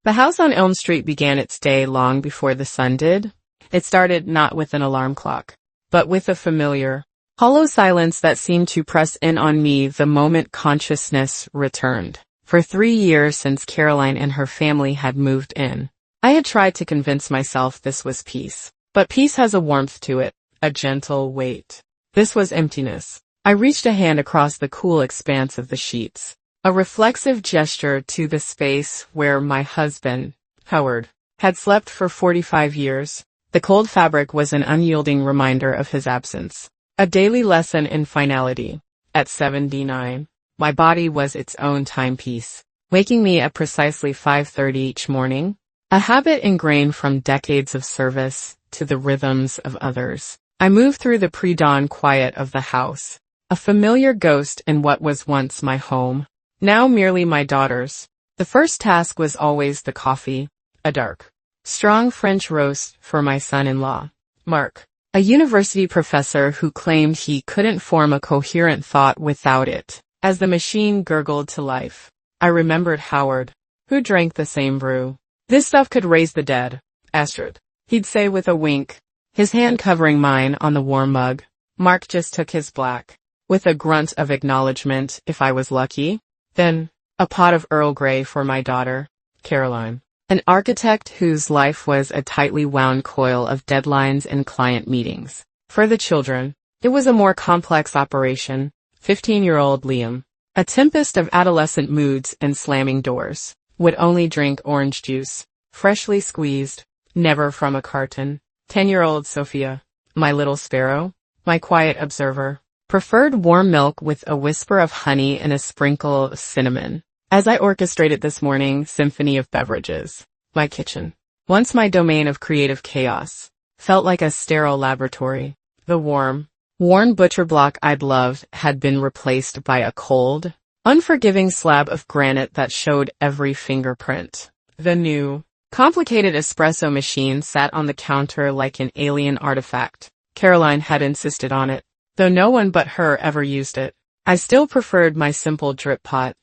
The house on Elm Street began its day long before the sun did. It started not with an alarm clock, but with a familiar, hollow silence that seemed to press in on me the moment consciousness returned. For 3 years since Caroline and her family had moved in, I had tried to convince myself this was peace. But peace has a warmth to it, a gentle weight. This was emptiness. I reached a hand across the cool expanse of the sheets, a reflexive gesture to the space where my husband, Howard, had slept for 45 years. The cold fabric was an unyielding reminder of his absence, a daily lesson in finality. At 79, my body was its own timepiece, waking me at precisely 5:30 each morning, a habit ingrained from decades of service to the rhythms of others. I moved through the pre-dawn quiet of the house, a familiar ghost in what was once my home, now merely my daughter's. The first task was always the coffee, a dark, strong French roast for my son-in-law, Mark, a university professor who claimed he couldn't form a coherent thought without it. As the machine gurgled to life, I remembered Howard, who drank the same brew. "This stuff could raise the dead, Astrid," he'd say with a wink, his hand covering mine on the warm mug. Mark just took his black, with a grunt of acknowledgement if I was lucky. Then, a pot of Earl Grey for my daughter, Caroline, an architect whose life was a tightly wound coil of deadlines and client meetings. For the children, it was a more complex operation. 15-year-old Liam, a tempest of adolescent moods and slamming doors, would only drink orange juice, freshly squeezed, never from a carton. 10-year-old Sophia, my little sparrow, my quiet observer, preferred warm milk with a whisper of honey and a sprinkle of cinnamon. As I orchestrated this morning symphony of beverages, my kitchen, once my domain of creative chaos, felt like a sterile laboratory. The worn butcher block I'd loved had been replaced by a cold, unforgiving slab of granite that showed every fingerprint. The new, complicated espresso machine sat on the counter like an alien artifact. Caroline had insisted on it, though no one but her ever used it. I still preferred my simple drip pot.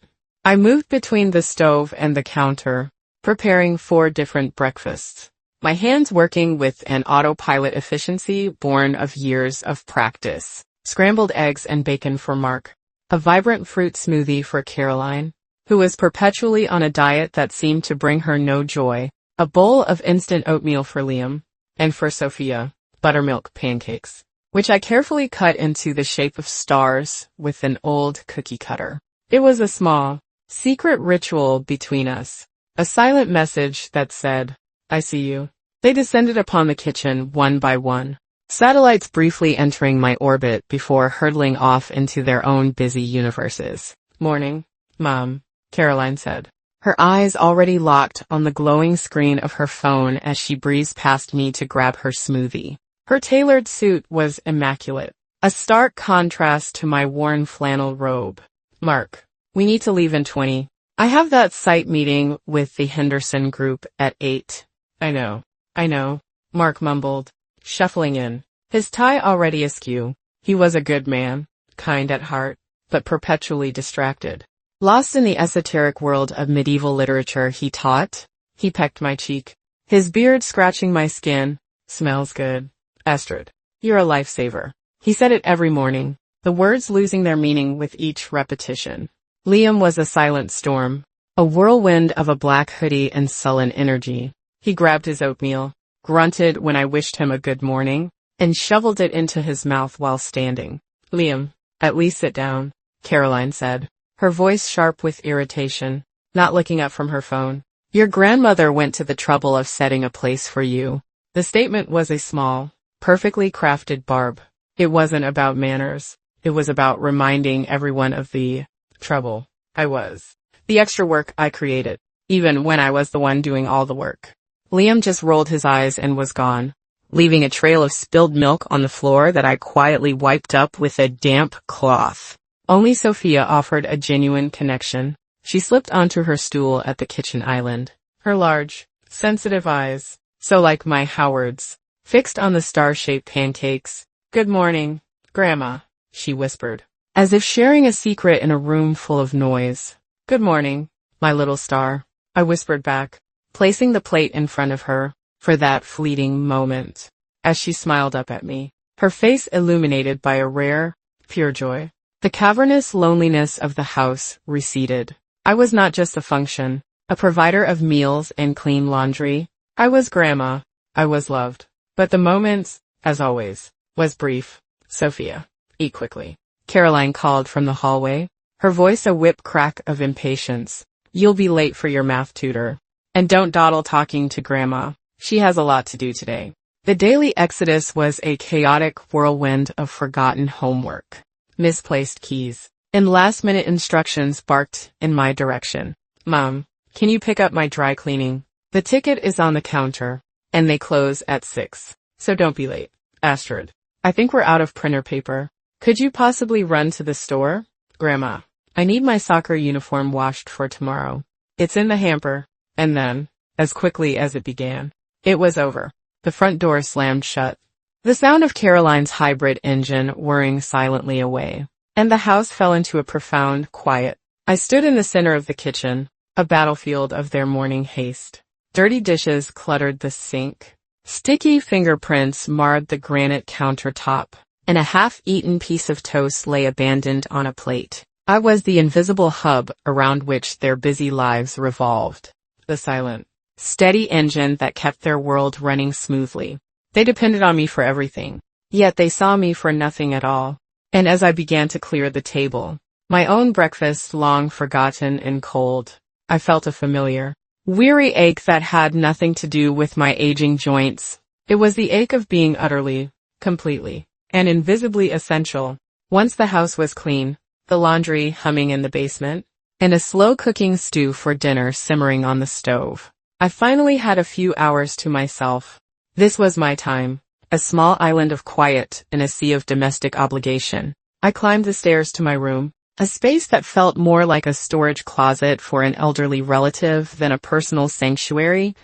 I moved between the stove and the counter, preparing 4 different breakfasts, my hands working with an autopilot efficiency born of years of practice. Scrambled eggs and bacon for Mark, a vibrant fruit smoothie for Caroline, who was perpetually on a diet that seemed to bring her no joy, a bowl of instant oatmeal for Liam, and for Sophia, buttermilk pancakes, which I carefully cut into the shape of stars with an old cookie cutter. It was a small, secret ritual between us, a silent message that said, "I see you." They descended upon the kitchen one by one, satellites briefly entering my orbit before hurtling off into their own busy universes. "Morning, Mom," Caroline said, her eyes already locked on the glowing screen of her phone as she breezed past me to grab her smoothie. Her tailored suit was immaculate, a stark contrast to my worn flannel robe. "Mark, we need to leave in 20. I have that site meeting with the Henderson Group at 8. I know, Mark mumbled, shuffling in, his tie already askew. He was a good man, kind at heart, but perpetually distracted. Lost in the esoteric world of medieval literature he taught. He pecked my cheek, his beard scratching my skin. "Smells good, Astrid. You're a lifesaver." He said it every morning, the words losing their meaning with each repetition. Liam was a silent storm, a whirlwind of a black hoodie and sullen energy. He grabbed his oatmeal, grunted when I wished him a good morning, and shoveled it into his mouth while standing. "Liam, at least sit down," Caroline said, her voice sharp with irritation, not looking up from her phone. "Your grandmother went to the trouble of setting a place for you." The statement was a small, perfectly crafted barb. It wasn't about manners. It was about reminding everyone of the trouble I was, the extra work I created, even when I was the one doing all the work. Liam just rolled his eyes and was gone, leaving a trail of spilled milk on the floor that I quietly wiped up with a damp cloth. Only Sophia offered a genuine connection. She slipped onto her stool at the kitchen island, her large, sensitive eyes, so like my Howard's, fixed on the star-shaped pancakes. "Good morning, Grandma," she whispered, as if sharing a secret in a room full of noise. "Good morning, my little star," I whispered back, placing the plate in front of her for that fleeting moment. As she smiled up at me, her face illuminated by a rare, pure joy. The cavernous loneliness of the house receded. I was not just a function, a provider of meals and clean laundry. I was Grandma. I was loved. But the moment, as always, was brief. Sophia, eat quickly. Caroline called from the hallway, her voice a whip crack of impatience. You'll be late for your math tutor. And don't dawdle talking to Grandma. She has a lot to do today. The daily exodus was a chaotic whirlwind of forgotten homework, misplaced keys, and last-minute instructions barked in my direction. Mom, can you pick up my dry cleaning? The ticket is on the counter, and they close at 6, so don't be late. Astrid, I think we're out of printer paper. Could you possibly run to the store? Grandma, I need my soccer uniform washed for tomorrow. It's in the hamper. And then, as quickly as it began, it was over. The front door slammed shut. The sound of Caroline's hybrid engine whirring silently away, and the house fell into a profound quiet. I stood in the center of the kitchen, a battlefield of their morning haste. Dirty dishes cluttered the sink. Sticky fingerprints marred the granite countertop, and a half-eaten piece of toast lay abandoned on a plate. I was the invisible hub around which their busy lives revolved. The silent, steady engine that kept their world running smoothly. They depended on me for everything, yet they saw me for nothing at all. And as I began to clear the table, my own breakfast long forgotten and cold, I felt a familiar, weary ache that had nothing to do with my aging joints. It was the ache of being utterly, completely, and invisibly essential. Once the house was clean, the laundry humming in the basement, and a slow-cooking stew for dinner simmering on the stove, I finally had a few hours to myself. This was my time, a small island of quiet in a sea of domestic obligation. I climbed the stairs to my room, a space that felt more like a storage closet for an elderly relative than a personal sanctuary.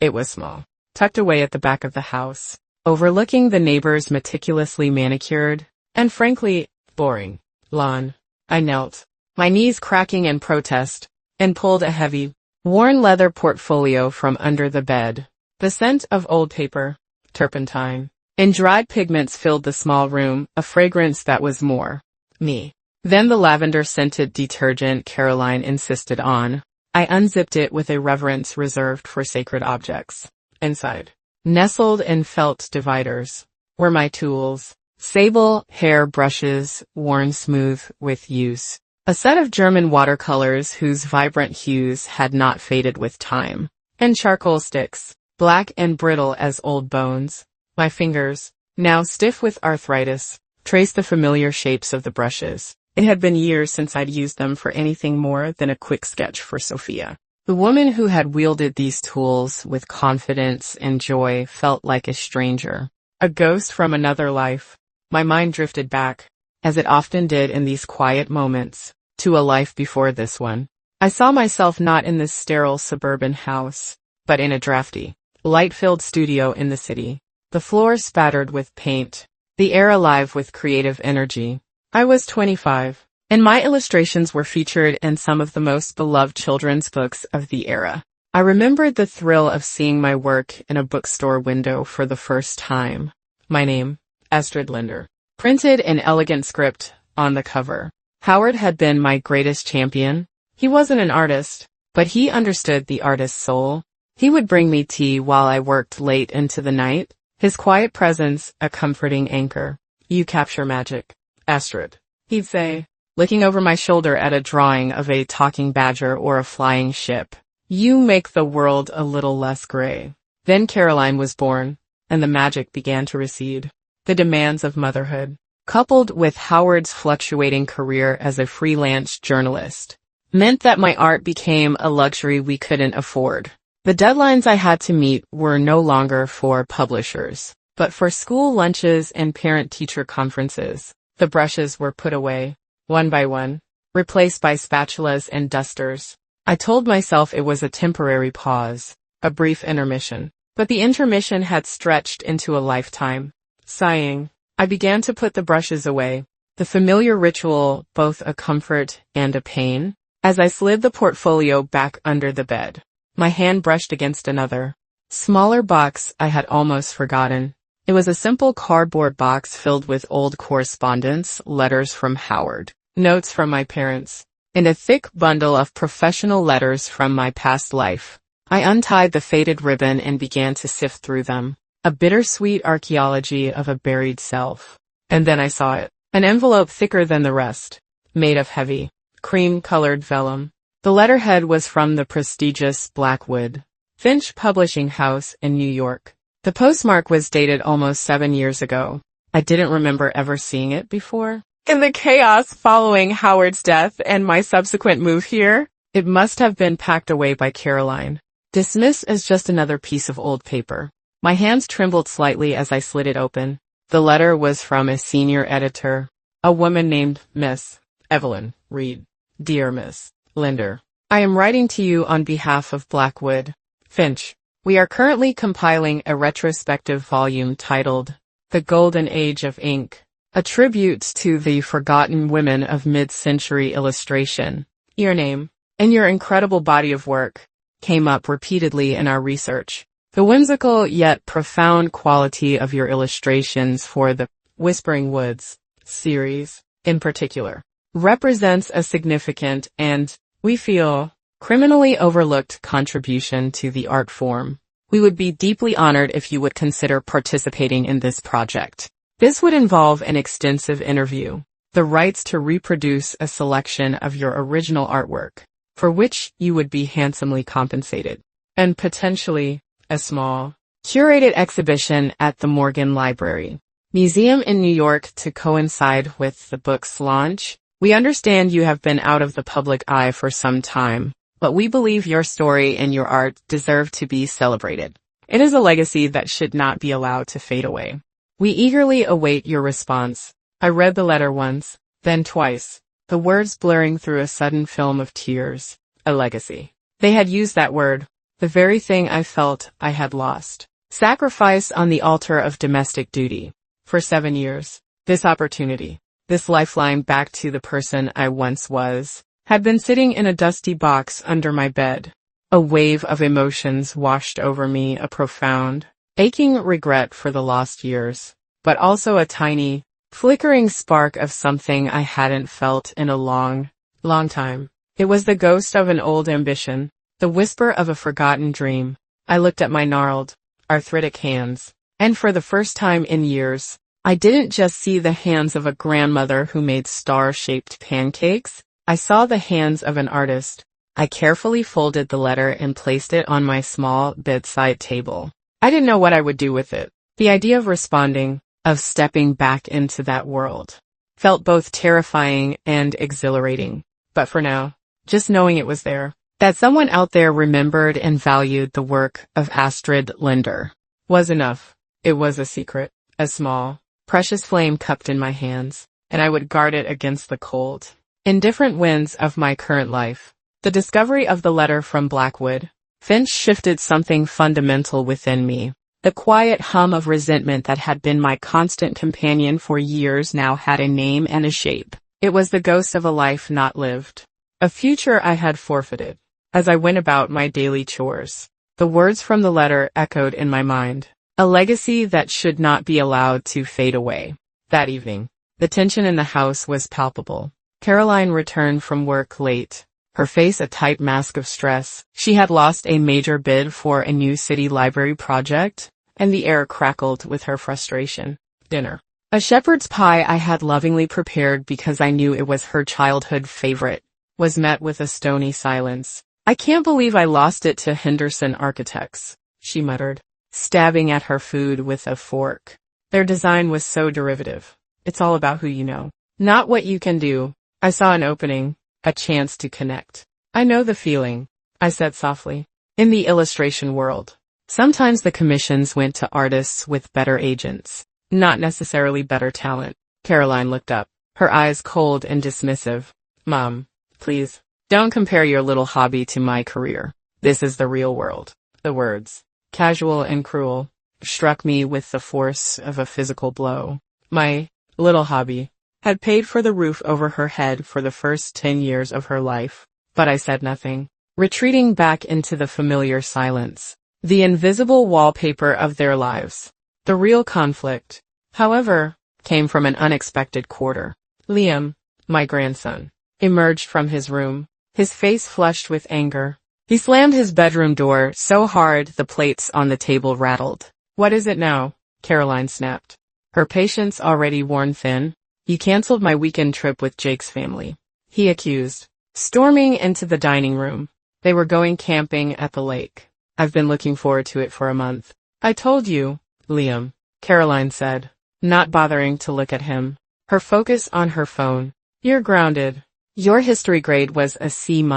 It was small, tucked away at the back of the house, overlooking the neighbors' meticulously manicured, and frankly, boring, lawn. I knelt, my knees cracking in protest, and pulled a heavy, worn leather portfolio from under the bed. The scent of old paper, turpentine, and dried pigments filled the small room, a fragrance that was more me than the lavender-scented detergent Caroline insisted on. I unzipped it with a reverence reserved for sacred objects. Inside, nestled in felt dividers, were my tools. Sable hair brushes worn smooth with use. A set of German watercolors whose vibrant hues had not faded with time. And charcoal sticks, black and brittle as old bones. My fingers, now stiff with arthritis, traced the familiar shapes of the brushes. It had been years since I'd used them for anything more than a quick sketch for Sophia. The woman who had wielded these tools with confidence and joy felt like a stranger, a ghost from another life. My mind drifted back, as it often did in these quiet moments, to a life before this one. I saw myself not in this sterile suburban house, but in a drafty, light-filled studio in the city. The floor spattered with paint, the air alive with creative energy. I was 25, and my illustrations were featured in some of the most beloved children's books of the era. I remembered the thrill of seeing my work in a bookstore window for the first time. My name, Astrid Linder, printed in elegant script on the cover. Howard had been my greatest champion. He wasn't an artist, but he understood the artist's soul. He would bring me tea while I worked late into the night, his quiet presence a comforting anchor. You capture magic, Astrid, he'd say, looking over my shoulder at a drawing of a talking badger or a flying ship. You make the world a little less gray. Then Caroline was born, and the magic began to recede. The demands of motherhood, coupled with Howard's fluctuating career as a freelance journalist, meant that my art became a luxury we couldn't afford. The deadlines I had to meet were no longer for publishers, but for school lunches and parent-teacher conferences. The brushes were put away, one by one, replaced by spatulas and dusters. I told myself it was a temporary pause, a brief intermission, but the intermission had stretched into a lifetime. Sighing, I began to put the brushes away, the familiar ritual both a comfort and a pain, as I slid the portfolio back under the bed. My hand brushed against another, smaller box I had almost forgotten. It was a simple cardboard box filled with old correspondence, letters from Howard, notes from my parents, and a thick bundle of professional letters from my past life. I untied the faded ribbon and began to sift through them, a bittersweet archaeology of a buried self. And then I saw it, an envelope thicker than the rest, made of heavy, cream-colored vellum. The letterhead was from the prestigious Blackwood Finch Publishing House in New York. The postmark was dated almost 7 years ago. I didn't remember ever seeing it before. In the chaos following Howard's death and my subsequent move here, it must have been packed away by Caroline, dismissed as just another piece of old paper. My hands trembled slightly as I slid it open. The letter was from a senior editor, a woman named Miss Evelyn Reed. Dear Miss Linder, I am writing to you on behalf of Blackwood Finch. We are currently compiling a retrospective volume titled The Golden Age of Ink, a tribute to the forgotten women of mid-century illustration. Your name and your incredible body of work came up repeatedly in our research. The whimsical yet profound quality of your illustrations for the Whispering Woods series, in particular, represents a significant and, we feel, criminally overlooked contribution to the art form. We would be deeply honored if you would consider participating in this project. This would involve an extensive interview, the rights to reproduce a selection of your original artwork, for which you would be handsomely compensated, and potentially a small, curated exhibition at the Morgan Library Museum in New York to coincide with the book's launch. We understand you have been out of the public eye for some time, but we believe your story and your art deserve to be celebrated. It is a legacy that should not be allowed to fade away. We eagerly await your response. I read the letter once, then twice, the words blurring through a sudden film of tears. A legacy. They had used that word, the very thing I felt I had lost. Sacrificed on the altar of domestic duty. For 7 years, this opportunity, this lifeline back to the person I once was, had been sitting in a dusty box under my bed. A wave of emotions washed over me, a profound, aching regret for the lost years, but also a tiny, flickering spark of something I hadn't felt in a long, long time. It was the ghost of an old ambition, the whisper of a forgotten dream. I looked at my gnarled, arthritic hands, and for the first time in years, I didn't just see the hands of a grandmother who made star-shaped pancakes. I saw the hands of an artist. I carefully folded the letter and placed it on my small bedside table. I didn't know what I would do with it. The idea of responding, of stepping back into that world, felt both terrifying and exhilarating. But for now, just knowing it was there, that someone out there remembered and valued the work of Astrid Linder, was enough. It was a secret, a small, precious flame cupped in my hands, and I would guard it against the cold, indifferent winds of my current life. The discovery of the letter from Blackwood Finch shifted something fundamental within me. The quiet hum of resentment that had been my constant companion for years now had a name and a shape. It was the ghost of a life not lived, a future I had forfeited. As I went about my daily chores, the words from the letter echoed in my mind. A legacy that should not be allowed to fade away. That evening, the tension in the house was palpable. Caroline returned from work late, her face a tight mask of stress. She had lost a major bid for a new city library project, and the air crackled with her frustration. Dinner. A shepherd's pie I had lovingly prepared because I knew it was her childhood favorite, was met with a stony silence. I can't believe I lost it to Henderson Architects, she muttered, stabbing at her food with a fork. Their design was so derivative. It's all about who you know, not what you can do. I saw an opening, a chance to connect. I know the feeling, I said softly. In the illustration world, sometimes the commissions went to artists with better agents, not necessarily better talent. Caroline looked up, her eyes cold and dismissive. Mom, please, don't compare your little hobby to my career. This is the real world. The words, casual and cruel, struck me with the force of a physical blow. My little hobby had paid for the roof over her head for the first 10 years of her life, but I said nothing. retreating back into the familiar silence. The invisible wallpaper of their lives. The real conflict, however, came from an unexpected quarter. Liam, my grandson, emerged from his room, his face flushed with anger. He slammed his bedroom door so hard the plates on the table rattled. "What is it now?" Caroline snapped, her patience already worn thin. "You canceled my weekend trip with Jake's family," he accused, storming into the dining room. "They were going camping at the lake. I've been looking forward to it for a month." "I told you, Liam," Caroline said, not bothering to look at him, her focus on her phone. "You're grounded. Your history grade was a C-.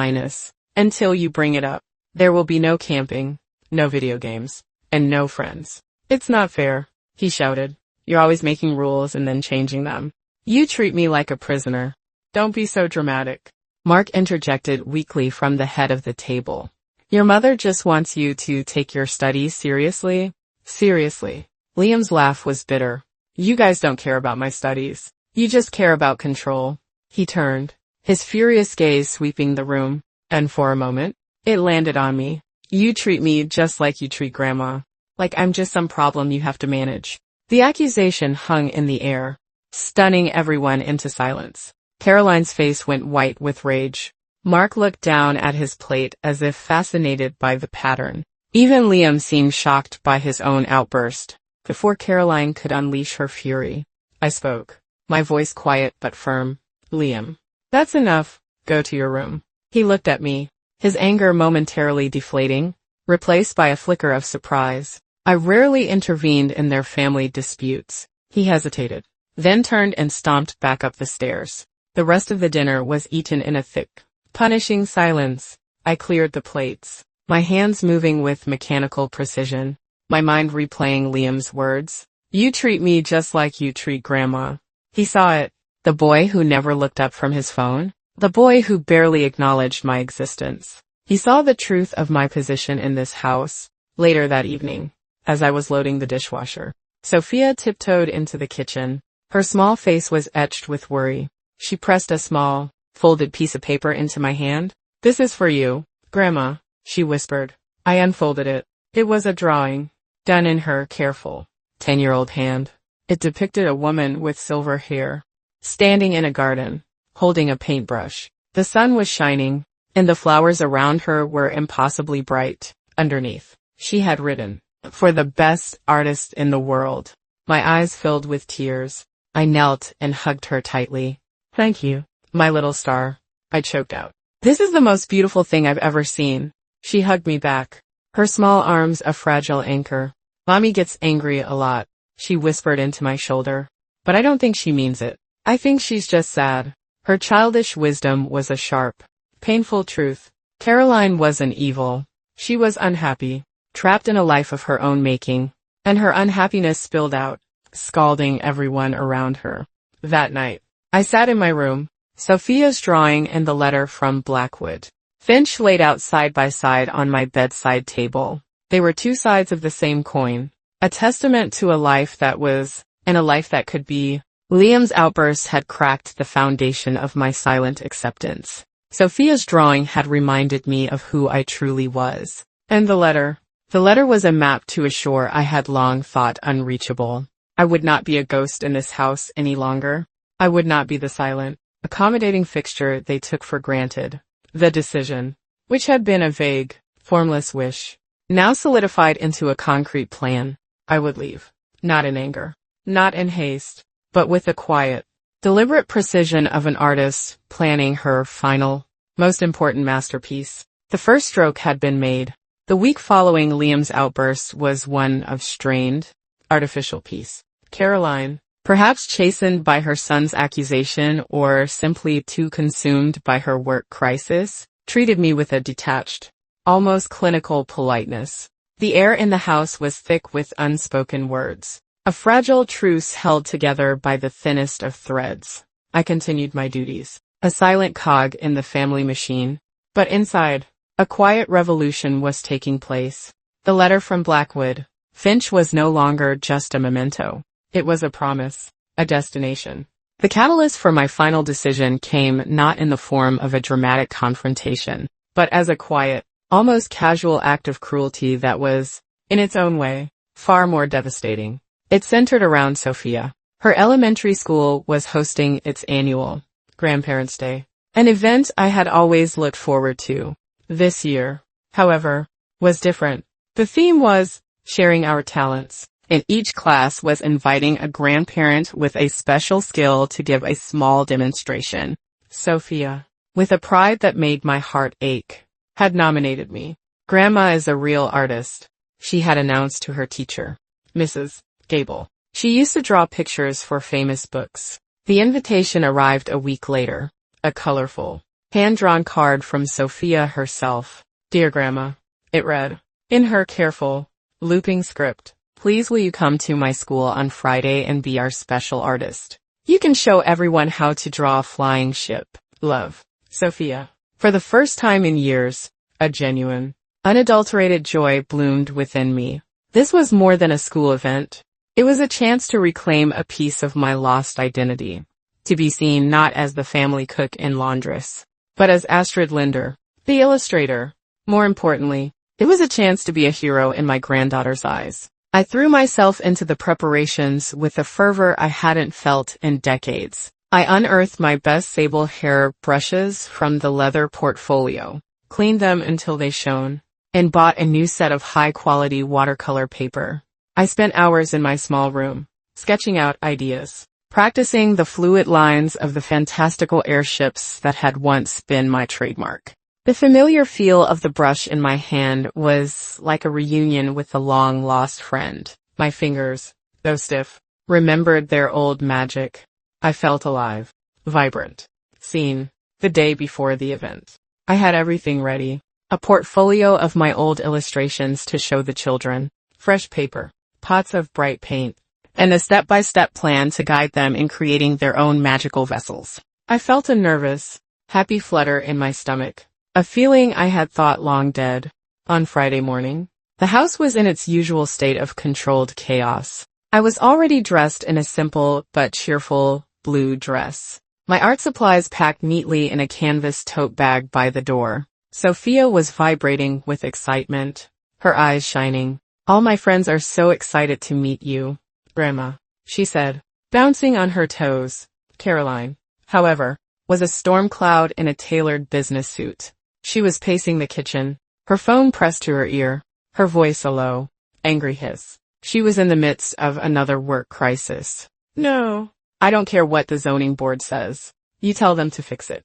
Until you bring it up. There will be no camping, no video games, and no friends." "It's not fair," he shouted. "You're always making rules and then changing them. You treat me like a prisoner." "Don't be so dramatic," Mark interjected weakly from the head of the table. "Your mother just wants you to take your studies seriously." "Seriously." Liam's laugh was bitter. "You guys don't care about my studies. You just care about control." He turned, his furious gaze sweeping the room, and for a moment, it landed on me. "You treat me just like you treat Grandma. Like I'm just some problem you have to manage." The accusation hung in the air, stunning everyone into silence. Caroline's face went white with rage. Mark looked down at his plate as if fascinated by the pattern. Even Liam seemed shocked by his own outburst. Before Caroline could unleash her fury, I spoke, my voice quiet but firm. "Liam, that's enough. Go to your room." He looked at me, his anger momentarily deflating, replaced by a flicker of surprise. I rarely intervened in their family disputes. He hesitated, then turned and stomped back up the stairs. The rest of the dinner was eaten in a thick, punishing silence. I cleared the plates, my hands moving with mechanical precision, my mind replaying Liam's words. "You treat me just like you treat Grandma." He saw it, the boy who never looked up from his phone, the boy who barely acknowledged my existence. He saw the truth of my position in this house. Later that evening, as I was loading the dishwasher, Sophia tiptoed into the kitchen. Her small face was etched with worry. She pressed a small, folded piece of paper into my hand. "This is for you, Grandma," she whispered. I unfolded it. It was a drawing, done in her careful, 10-year-old hand. It depicted a woman with silver hair, standing in a garden, holding a paintbrush. The sun was shining, and the flowers around her were impossibly bright. Underneath, she had written, "For the best artist in the world." My eyes filled with tears. I knelt and hugged her tightly. "Thank you, my little star," I choked out. "This is the most beautiful thing I've ever seen." She hugged me back, her small arms a fragile anchor. "Mommy gets angry a lot," she whispered into my shoulder. "But I don't think she means it. I think she's just sad." Her childish wisdom was a sharp, painful truth. Caroline wasn't evil. She was unhappy, trapped in a life of her own making, and her unhappiness spilled out, scalding everyone around her. That night, I sat in my room, Sophia's drawing and the letter from Blackwood Finch laid out side by side on my bedside table. They were two sides of the same coin, a testament to a life that was, and a life that could be. Liam's outbursts had cracked the foundation of my silent acceptance. Sophia's drawing had reminded me of who I truly was. And the letter? The letter was a map to a shore I had long thought unreachable. I would not be a ghost in this house any longer. I would not be the silent, accommodating fixture they took for granted. The decision, which had been a vague, formless wish, now solidified into a concrete plan. I would leave. Not in anger. Not in haste. But with the quiet, deliberate precision of an artist planning her final, most important masterpiece. The first stroke had been made. The week following Liam's outburst was one of strained, artificial peace. Caroline, perhaps chastened by her son's accusation or simply too consumed by her work crisis, treated me with a detached, almost clinical politeness. The air in the house was thick with unspoken words. A fragile truce held together by the thinnest of threads. I continued my duties, a silent cog in the family machine. But inside, a quiet revolution was taking place. The letter from Blackwood Finch was no longer just a memento. It was a promise, a destination. The catalyst for my final decision came not in the form of a dramatic confrontation, but as a quiet, almost casual act of cruelty that was, in its own way, far more devastating. It centered around Sophia. Her elementary school was hosting its annual Grandparents' Day, an event I had always looked forward to. This year, however, was different. The theme was sharing our talents, and each class was inviting a grandparent with a special skill to give a small demonstration. Sophia, with a pride that made my heart ache, had nominated me. Grandma is a real artist, she had announced to her teacher, Mrs. Gable. She used to draw pictures for famous books. The invitation arrived a week later, a colorful, hand-drawn card from Sophia herself. Dear Grandma, it read, in her careful, looping script, please will you come to my school on Friday and be our special artist? You can show everyone how to draw a flying ship. Love, Sophia. For the first time in years, a genuine, unadulterated joy bloomed within me. This was more than a school event. It was a chance to reclaim a piece of my lost identity, to be seen not as the family cook and laundress, but as Astrid Linder, the illustrator. More importantly, it was a chance to be a hero in my granddaughter's eyes. I threw myself into the preparations with a fervor I hadn't felt in decades. I unearthed my best sable hair brushes from the leather portfolio, cleaned them until they shone, and bought a new set of high-quality watercolor paper. I spent hours in my small room, sketching out ideas, practicing the fluid lines of the fantastical airships that had once been my trademark. The familiar feel of the brush in my hand was like a reunion with a long-lost friend. My fingers, though stiff, remembered their old magic. I felt alive, vibrant, seen. The day before the event, I had everything ready. A portfolio of my old illustrations to show the children, fresh paper, pots of bright paint, and a step-by-step plan to guide them in creating their own magical vessels. I felt a nervous, happy flutter in my stomach, a feeling I had thought long dead. On Friday morning, the house was in its usual state of controlled chaos. I was already dressed in a simple but cheerful blue dress, my art supplies packed neatly in a canvas tote bag by the door. Sophia was vibrating with excitement, her eyes shining. All my friends are so excited to meet you, Grandma, she said, bouncing on her toes. Caroline, however, was a storm cloud in a tailored business suit. She was pacing the kitchen, her phone pressed to her ear, her voice a low, angry hiss. She was in the midst of another work crisis. No, I don't care what the zoning board says. You tell them to fix it.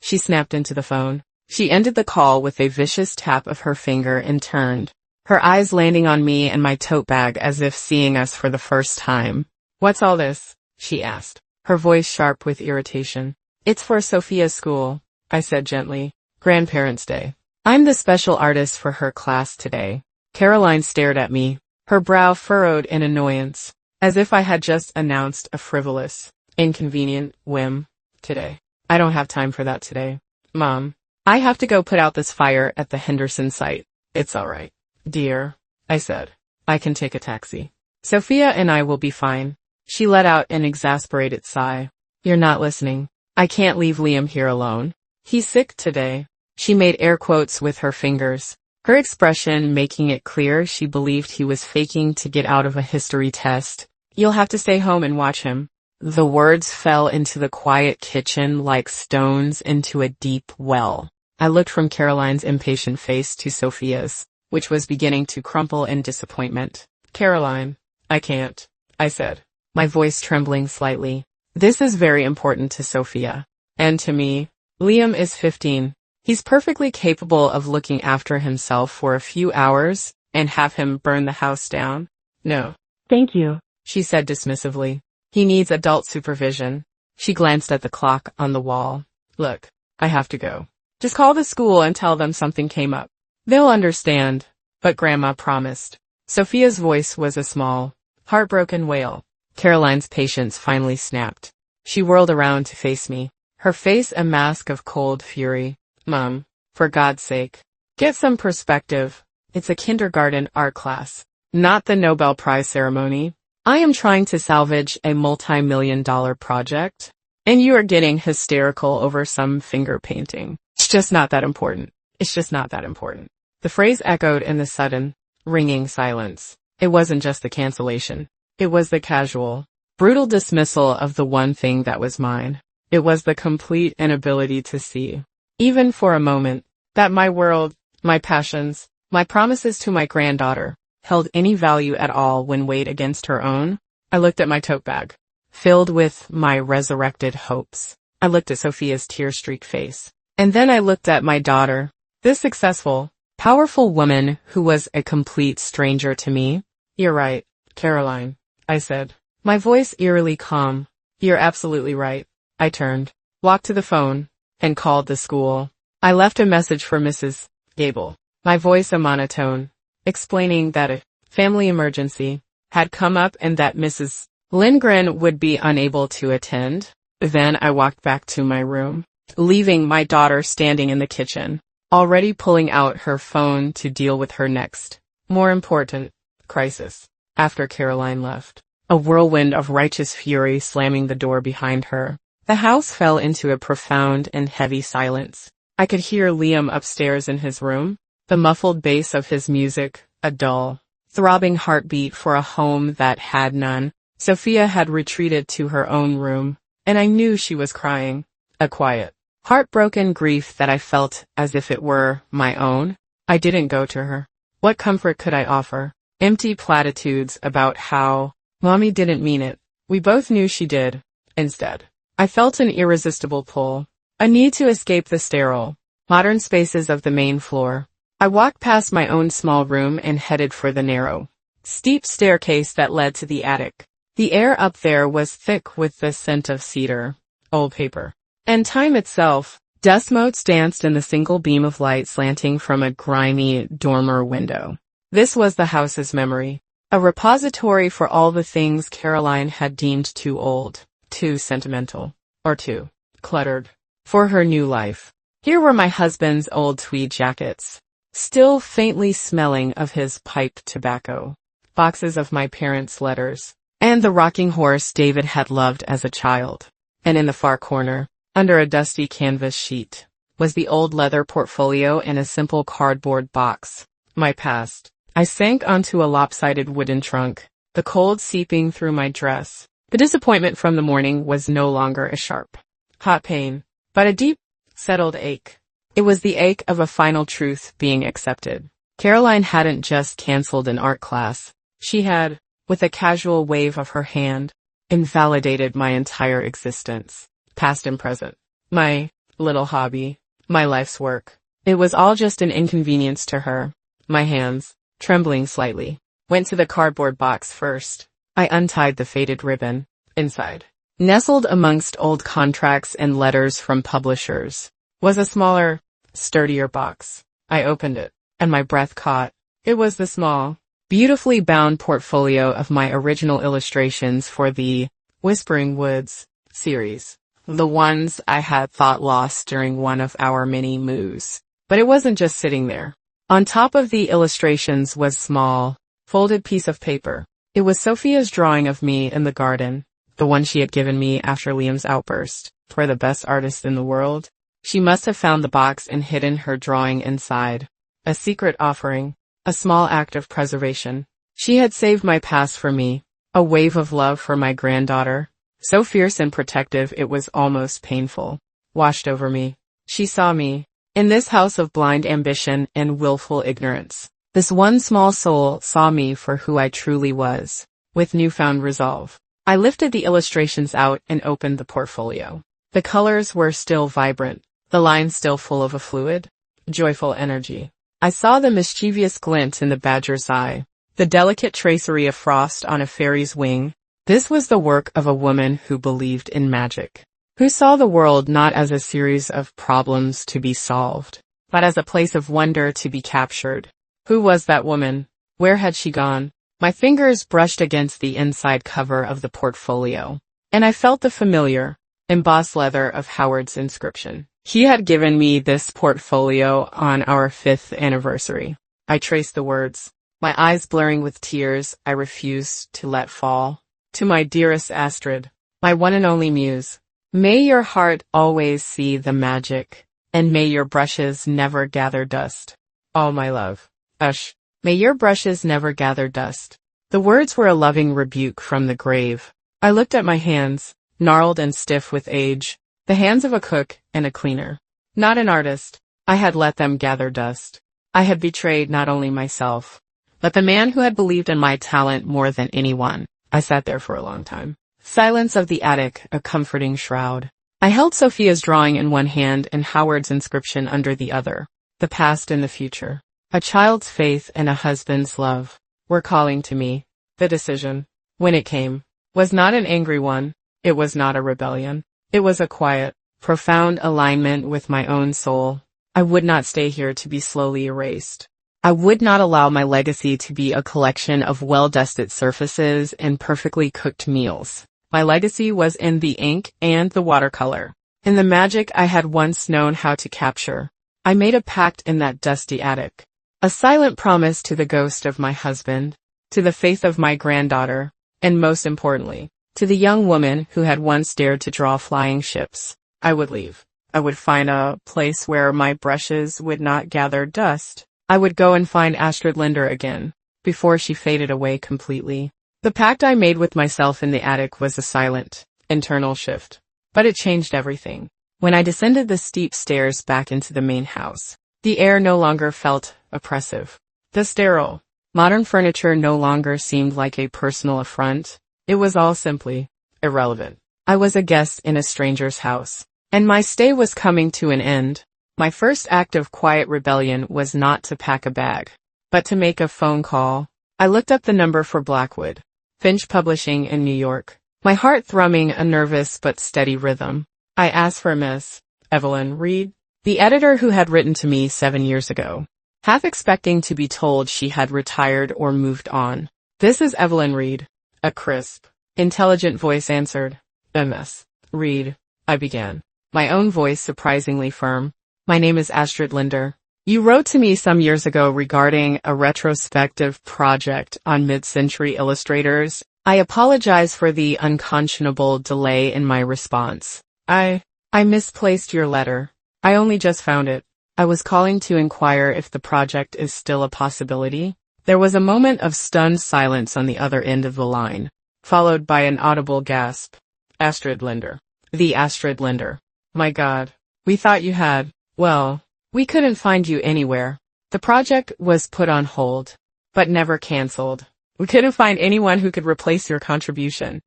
She snapped into the phone. She ended the call with a vicious tap of her finger and turned, her eyes landing on me and my tote bag as if seeing us for the first time. What's all this? She asked, her voice sharp with irritation. It's for Sophia's school, I said gently. Grandparents' Day. I'm the special artist for her class today. Caroline stared at me, her brow furrowed in annoyance, as if I had just announced a frivolous, inconvenient whim. Today. I don't have time for that today. Mom, I have to go put out this fire at the Henderson site. It's all right, dear, I said. I can take a taxi. Sophia and I will be fine. She let out an exasperated sigh. You're not listening. I can't leave Liam here alone. He's sick today. She made air quotes with her fingers, her expression making it clear she believed he was faking to get out of a history test. You'll have to stay home and watch him. The words fell into the quiet kitchen like stones into a deep well. I looked from Caroline's impatient face to Sophia's, which was beginning to crumple in disappointment. Caroline, I can't, I said, my voice trembling slightly. This is very important to Sophia. And to me. Liam is 15. He's perfectly capable of looking after himself for a few hours and have him burn the house down. No. Thank you, she said dismissively. He needs adult supervision. She glanced at the clock on the wall. Look, I have to go. Just call the school and tell them something came up. They'll understand, but Grandma promised. Sophia's voice was a small, heartbroken wail. Caroline's patience finally snapped. She whirled around to face me, her face a mask of cold fury. Mom, for God's sake, get some perspective. It's a kindergarten art class, not the Nobel Prize ceremony. I am trying to salvage a multi-million-dollar project, and you are getting hysterical over some finger painting. It's just not that important. It's just not that important. The phrase echoed in the sudden, ringing silence. It wasn't just the cancellation. It was the casual, brutal dismissal of the one thing that was mine. It was the complete inability to see, even for a moment, that my world, my passions, my promises to my granddaughter, held any value at all when weighed against her own. I looked at my tote bag, filled with my resurrected hopes. I looked at Sophia's tear-streaked face. And then I looked at my daughter, this successful, powerful woman who was a complete stranger to me. You're right, Caroline, I said, my voice eerily calm. You're absolutely right. I turned, walked to the phone, and called the school. I left a message for Mrs. Gable, my voice a monotone, explaining that a family emergency had come up and that Mrs. Lindgren would be unable to attend. Then I walked back to my room, leaving my daughter standing in the kitchen, already pulling out her phone to deal with her next, more important, crisis. After Caroline left, a whirlwind of righteous fury slamming the door behind her, the house fell into a profound and heavy silence. I could hear Liam upstairs in his room, the muffled bass of his music, a dull, throbbing heartbeat for a home that had none. Sophia had retreated to her own room, and I knew she was crying, a quiet, heartbroken grief that I felt as if it were my own. I didn't go to her. What comfort could I offer? Empty platitudes about how Mommy didn't mean it. We both knew she did. Instead, I felt an irresistible pull, a need to escape the sterile, modern spaces of the main floor. I walked past my own small room and headed for the narrow, steep staircase that led to the attic. The air up there was thick with the scent of cedar, old paper, and time itself. Dust motes danced in the single beam of light slanting from a grimy dormer window. This was the house's memory, a repository for all the things Caroline had deemed too old, too sentimental, or too cluttered for her new life. Here were my husband's old tweed jackets, still faintly smelling of his pipe tobacco, boxes of my parents' letters, and the rocking horse David had loved as a child. And in the far corner, under a dusty canvas sheet, was the old leather portfolio and a simple cardboard box. My past. I sank onto a lopsided wooden trunk, the cold seeping through my dress. The disappointment from the morning was no longer a sharp, hot pain, but a deep, settled ache. It was the ache of a final truth being accepted. Caroline hadn't just canceled an art class. She had, with a casual wave of her hand, invalidated my entire existence, past and present. My little hobby, my life's work. It was all just an inconvenience to her. My hands, trembling slightly, went to the cardboard box first. I untied the faded ribbon. Inside, nestled amongst old contracts and letters from publishers, was a smaller, sturdier box. I opened it, and my breath caught. It was the small, beautifully bound portfolio of my original illustrations for the Whispering Woods series, the ones I had thought lost during one of our many moves. But it wasn't just sitting there. On top of the illustrations was a small, folded piece of paper. It was Sophia's drawing of me in the garden, the one she had given me after Liam's outburst. For the best artist in the world, she must have found the box and hidden her drawing inside. A secret offering, a small act of preservation. She had saved my past for me, a wave of love for my granddaughter, so fierce and protective it was almost painful, washed over me. She saw me, in this house of blind ambition and willful ignorance. This one small soul saw me for who I truly was, with newfound resolve. I lifted the illustrations out and opened the portfolio. The colors were still vibrant, the lines still full of a fluid, joyful energy. I saw the mischievous glint in the badger's eye, the delicate tracery of frost on a fairy's wing. This was the work of a woman who believed in magic, who saw the world not as a series of problems to be solved, but as a place of wonder to be captured. Who was that woman? Where had she gone? My fingers brushed against the inside cover of the portfolio, and I felt the familiar, embossed leather of Howard's inscription. He had given me this portfolio on our 5th anniversary. I traced the words, my eyes blurring with tears I refused to let fall. To my dearest Astrid, my one and only muse, may your heart always see the magic And may your brushes never gather dust. All my love. Ush. May your brushes never gather dust. The words were a loving rebuke from the grave. I looked at my hands, gnarled and stiff with age, the hands of a cook and a cleaner. Not an artist. I had let them gather dust. I had betrayed not only myself, but the man who had believed in my talent more than anyone. I sat there for a long time. Silence of the attic, a comforting shroud. I held Sophia's drawing in one hand and Howard's inscription under the other. The past and the future. A child's faith and a husband's love were calling to me. The decision, when it came, was not an angry one. It was not a rebellion. It was a quiet, profound alignment with my own soul. I would not stay here to be slowly erased. I would not allow my legacy to be a collection of well-dusted surfaces and perfectly cooked meals. My legacy was in the ink and the watercolor, in the magic I had once known how to capture. I made a pact in that dusty attic. A silent promise to the ghost of my husband, to the faith of my granddaughter, and most importantly, to the young woman who had once dared to draw flying ships. I would leave. I would find a place where my brushes would not gather dust. I would go and find Astrid Linder again, before she faded away completely. The pact I made with myself in the attic was a silent, internal shift. But it changed everything. When I descended the steep stairs back into the main house, the air no longer felt oppressive. The sterile, modern furniture no longer seemed like a personal affront. It was all simply irrelevant. I was a guest in a stranger's house, and my stay was coming to an end. My first act of quiet rebellion was not to pack a bag, but to make a phone call. I looked up the number for Blackwood, Finch Publishing in New York, my heart thrumming a nervous but steady rhythm. I asked for Miss Evelyn Reed, the editor who had written to me 7 years ago, half expecting to be told she had retired or moved on. This is Evelyn Reed, a crisp, intelligent voice answered. Miss Reed, I began, my own voice surprisingly firm. My name is Astrid Linder. You wrote to me some years ago regarding a retrospective project on mid-century illustrators. I apologize for the unconscionable delay in my response. I misplaced your letter. I only just found it. I was calling to inquire if the project is still a possibility. There was a moment of stunned silence on the other end of the line, followed by an audible gasp. Astrid Linder. The Astrid Linder. My God. We thought you had. Well, we couldn't find you anywhere. The project was put on hold, but never canceled. We couldn't find anyone who could replace your contribution.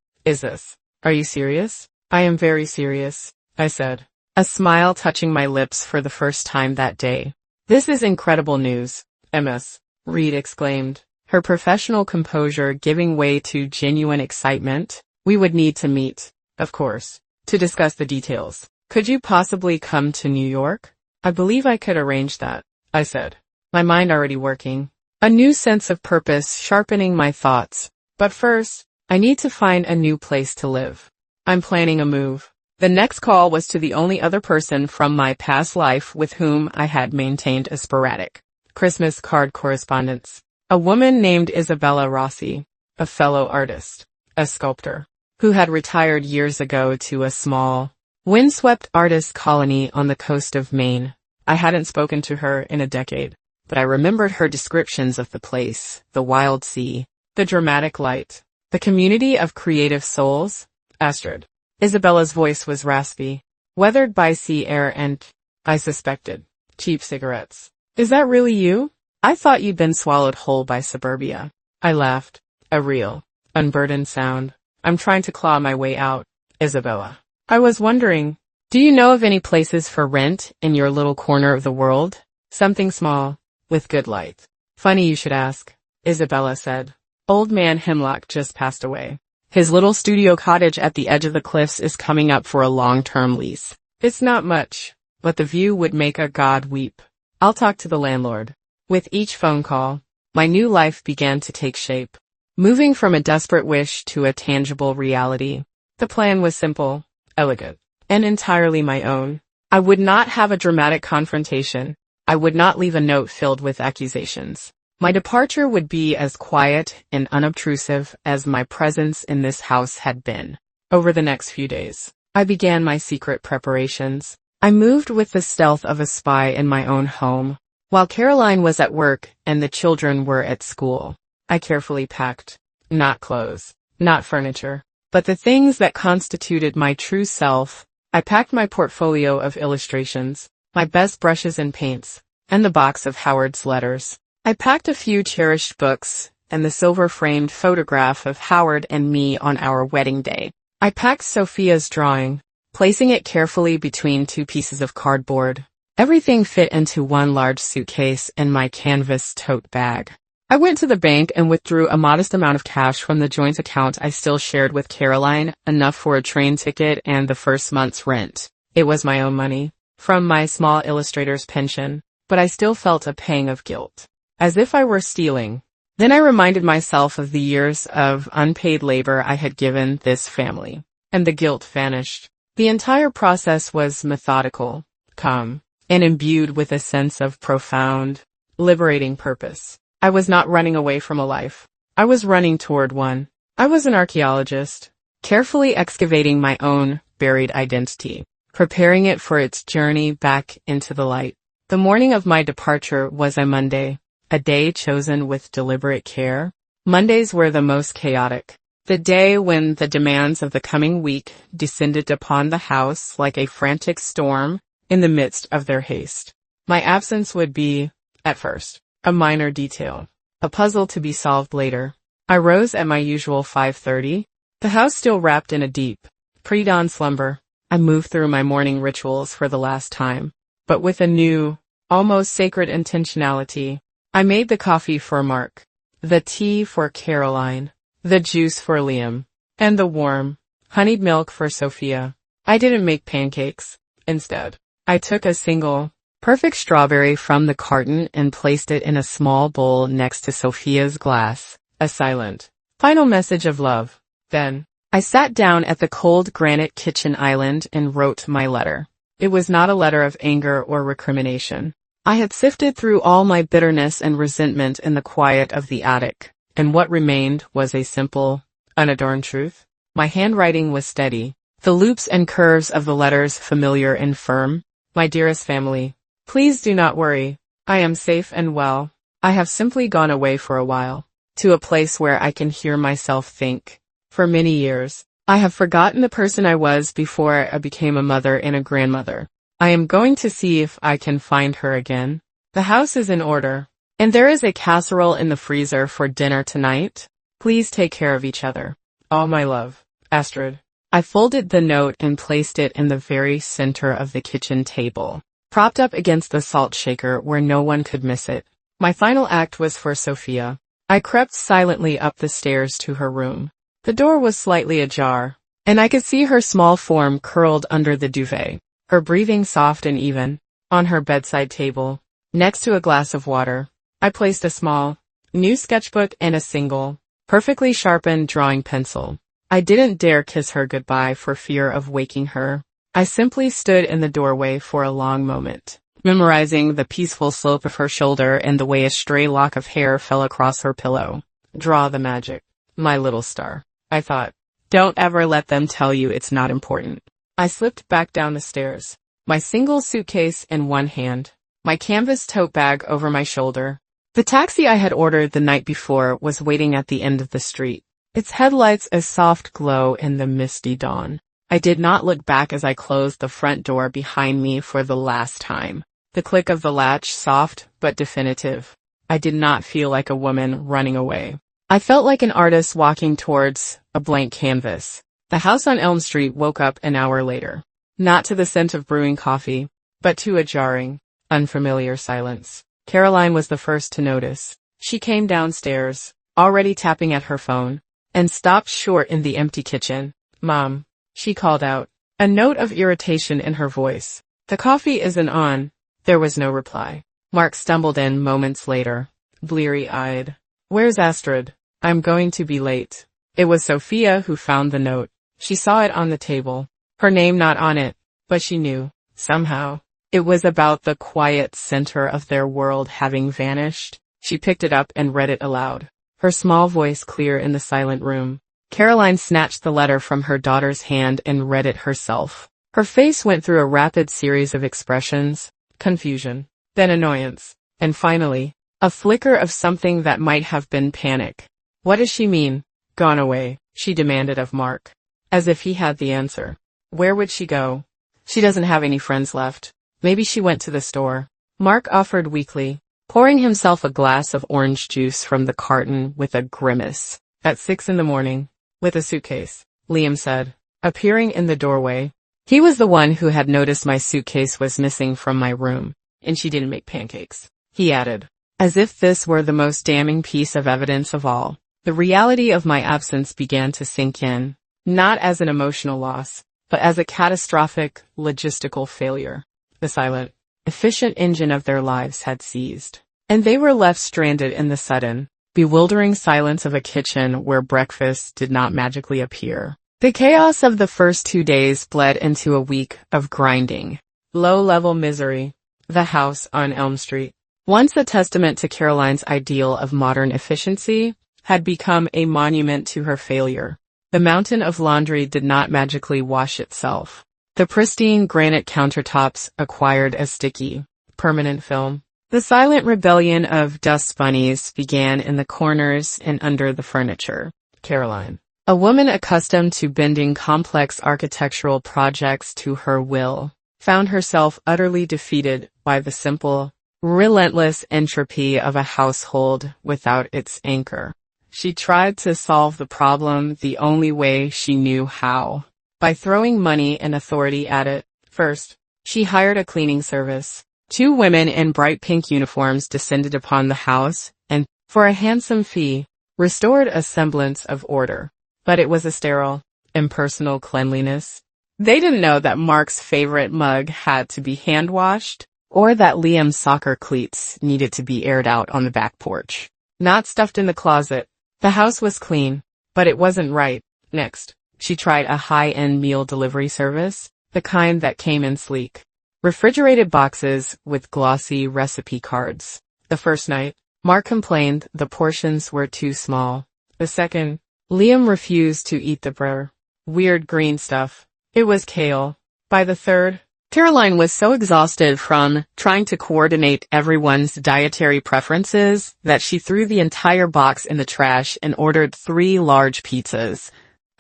Are you serious? I am very serious, I said, a smile touching my lips for the first time that day. This is incredible news, Miss Reed exclaimed, her professional composure giving way to genuine excitement. We would need to meet, of course, to discuss the details. Could you possibly come to New York? I believe I could arrange that, I said, my mind already working, a new sense of purpose sharpening my thoughts. But first, I need to find a new place to live. I'm planning a move. The next call was to the only other person from my past life with whom I had maintained a sporadic Christmas card correspondence. A woman named Isabella Rossi, a fellow artist, a sculptor, who had retired years ago to a small, windswept artist colony on the coast of Maine. I hadn't spoken to her in a decade, but I remembered her descriptions of the place, the wild sea, the dramatic light, the community of creative souls. Astrid. Isabella's voice was raspy, weathered by sea air and, I suspected, cheap cigarettes. Is that really you? I thought you'd been swallowed whole by suburbia. I laughed, a real, unburdened sound. I'm trying to claw my way out, Isabella. I was wondering, do you know of any places for rent in your little corner of the world? Something small, with good light. Funny you should ask, Isabella said. Old man Hemlock just passed away. His little studio cottage at the edge of the cliffs is coming up for a long-term lease. It's not much, but the view would make a god weep. I'll talk to the landlord. With each phone call, my new life began to take shape, moving from a desperate wish to a tangible reality. The plan was simple, elegant, and entirely my own. I would not have a dramatic confrontation. I would not leave a note filled with accusations. My departure would be as quiet and unobtrusive as my presence in this house had been. Over the next few days, I began my secret preparations. I moved with the stealth of a spy in my own home. While Caroline was at work and the children were at school, I carefully packed, not clothes, not furniture, but the things that constituted my true self. I packed my portfolio of illustrations, my best brushes and paints, and the box of Howard's letters. I packed a few cherished books and the silver-framed photograph of Howard and me on our wedding day. I packed Sophia's drawing, placing it carefully between two pieces of cardboard. Everything fit into one large suitcase in my canvas tote bag. I went to the bank and withdrew a modest amount of cash from the joint account I still shared with Caroline, enough for a train ticket and the first month's rent. It was my own money, from my small illustrator's pension, but I still felt a pang of guilt, as if I were stealing. Then I reminded myself of the years of unpaid labor I had given this family, and the guilt vanished. The entire process was methodical, calm, and imbued with a sense of profound, liberating purpose. I was not running away from a life. I was running toward one. I was an archaeologist, carefully excavating my own buried identity, preparing it for its journey back into the light. The morning of my departure was a Monday, a day chosen with deliberate care. Mondays were the most chaotic. The day when the demands of the coming week descended upon the house like a frantic storm in the midst of their haste. My absence would be, at first, a minor detail, a puzzle to be solved later. I rose at my usual 5:30, the house still wrapped in a deep, pre-dawn slumber. I moved through my morning rituals for the last time, but with a new, almost sacred intentionality. I made the coffee for Mark, the tea for Caroline, the juice for Liam, and the warm, honeyed milk for Sophia. I didn't make pancakes. Instead, I took a single, perfect strawberry from the carton and placed it in a small bowl next to Sophia's glass, a silent, final message of love. Then, I sat down at the cold granite kitchen island and wrote my letter. It was not a letter of anger or recrimination. I had sifted through all my bitterness and resentment in the quiet of the attic, and what remained was a simple, unadorned truth. My handwriting was steady, the loops and curves of the letters familiar and firm. My dearest family, please do not worry. I am safe and well. I have simply gone away for a while, to a place where I can hear myself think. For many years, I have forgotten the person I was before I became a mother and a grandmother. I am going to see if I can find her again. The house is in order, and there is a casserole in the freezer for dinner tonight. Please take care of each other. All my love, Astrid. I folded the note and placed it in the very center of the kitchen table, propped up against the salt shaker where no one could miss it. My final act was for Sophia. I crept silently up the stairs to her room. The door was slightly ajar, and I could see her small form curled under the duvet, her breathing soft and even. On her bedside table, next to a glass of water, I placed a small, new sketchbook and a single, perfectly sharpened drawing pencil. I didn't dare kiss her goodbye for fear of waking her. I simply stood in the doorway for a long moment, memorizing the peaceful slope of her shoulder and the way a stray lock of hair fell across her pillow. Draw the magic, my little star, I thought. Don't ever let them tell you it's not important. I slipped back down the stairs, my single suitcase in one hand, my canvas tote bag over my shoulder. The taxi I had ordered the night before was waiting at the end of the street, its headlights a soft glow in the misty dawn. I did not look back as I closed the front door behind me for the last time. The click of the latch soft but definitive. I did not feel like a woman running away. I felt like an artist walking towards a blank canvas. The house on Elm Street woke up an hour later. Not to the scent of brewing coffee, but to a jarring, unfamiliar silence. Caroline was the first to notice. She came downstairs, already tapping at her phone, and stopped short in the empty kitchen. Mom, she called out, a note of irritation in her voice. The coffee isn't on. There was no reply. Mark stumbled in moments later, bleary-eyed. Where's Astrid? I'm going to be late. It was Sophia who found the note. She saw it on the table. Her name not on it, but she knew, somehow. It was about the quiet center of their world having vanished. She picked it up and read it aloud, her small voice clear in the silent room. Caroline snatched the letter from her daughter's hand and read it herself. Her face went through a rapid series of expressions: confusion, then annoyance, and finally, a flicker of something that might have been panic. "What does she mean, gone away?" she demanded of Mark, as if he had the answer. "Where would she go? She doesn't have any friends left. Maybe she went to the store," Mark offered weakly, pouring himself a glass of orange juice from the carton with a grimace. "At 6 in the morning, with a suitcase," Liam said, appearing in the doorway. He was the one who had noticed my suitcase was missing from my room, and she didn't make pancakes. He added, as if this were the most damning piece of evidence of all. The reality of my absence began to sink in, not as an emotional loss, but as a catastrophic, logistical failure. The silent, efficient engine of their lives had seized, and they were left stranded in the sudden, bewildering silence of a kitchen where breakfast did not magically appear. The chaos of the first 2 days bled into a week of grinding, low-level misery. The house on Elm Street, once a testament to Caroline's ideal of modern efficiency, had become a monument to her failure. The mountain of laundry did not magically wash itself. The pristine granite countertops acquired a sticky, permanent film. The silent rebellion of dust bunnies began in the corners and under the furniture. Caroline, a woman accustomed to bending complex architectural projects to her will, found herself utterly defeated by the simple, relentless entropy of a household without its anchor. She tried to solve the problem the only way she knew how, by throwing money and authority at it. First, she hired a cleaning service. 2 women in bright pink uniforms descended upon the house and, for a handsome fee, restored a semblance of order. But it was a sterile, impersonal cleanliness. They didn't know that Mark's favorite mug had to be hand-washed, or that Liam's soccer cleats needed to be aired out on the back porch, not stuffed in the closet. The house was clean, but it wasn't right. Next, she tried a high-end meal delivery service, the kind that came in sleek, refrigerated boxes with glossy recipe cards. The first night, Mark complained the portions were too small. The second, Liam refused to eat the weird green stuff. It was kale. By the third, Caroline was so exhausted from trying to coordinate everyone's dietary preferences that she threw the entire box in the trash and ordered 3 large pizzas.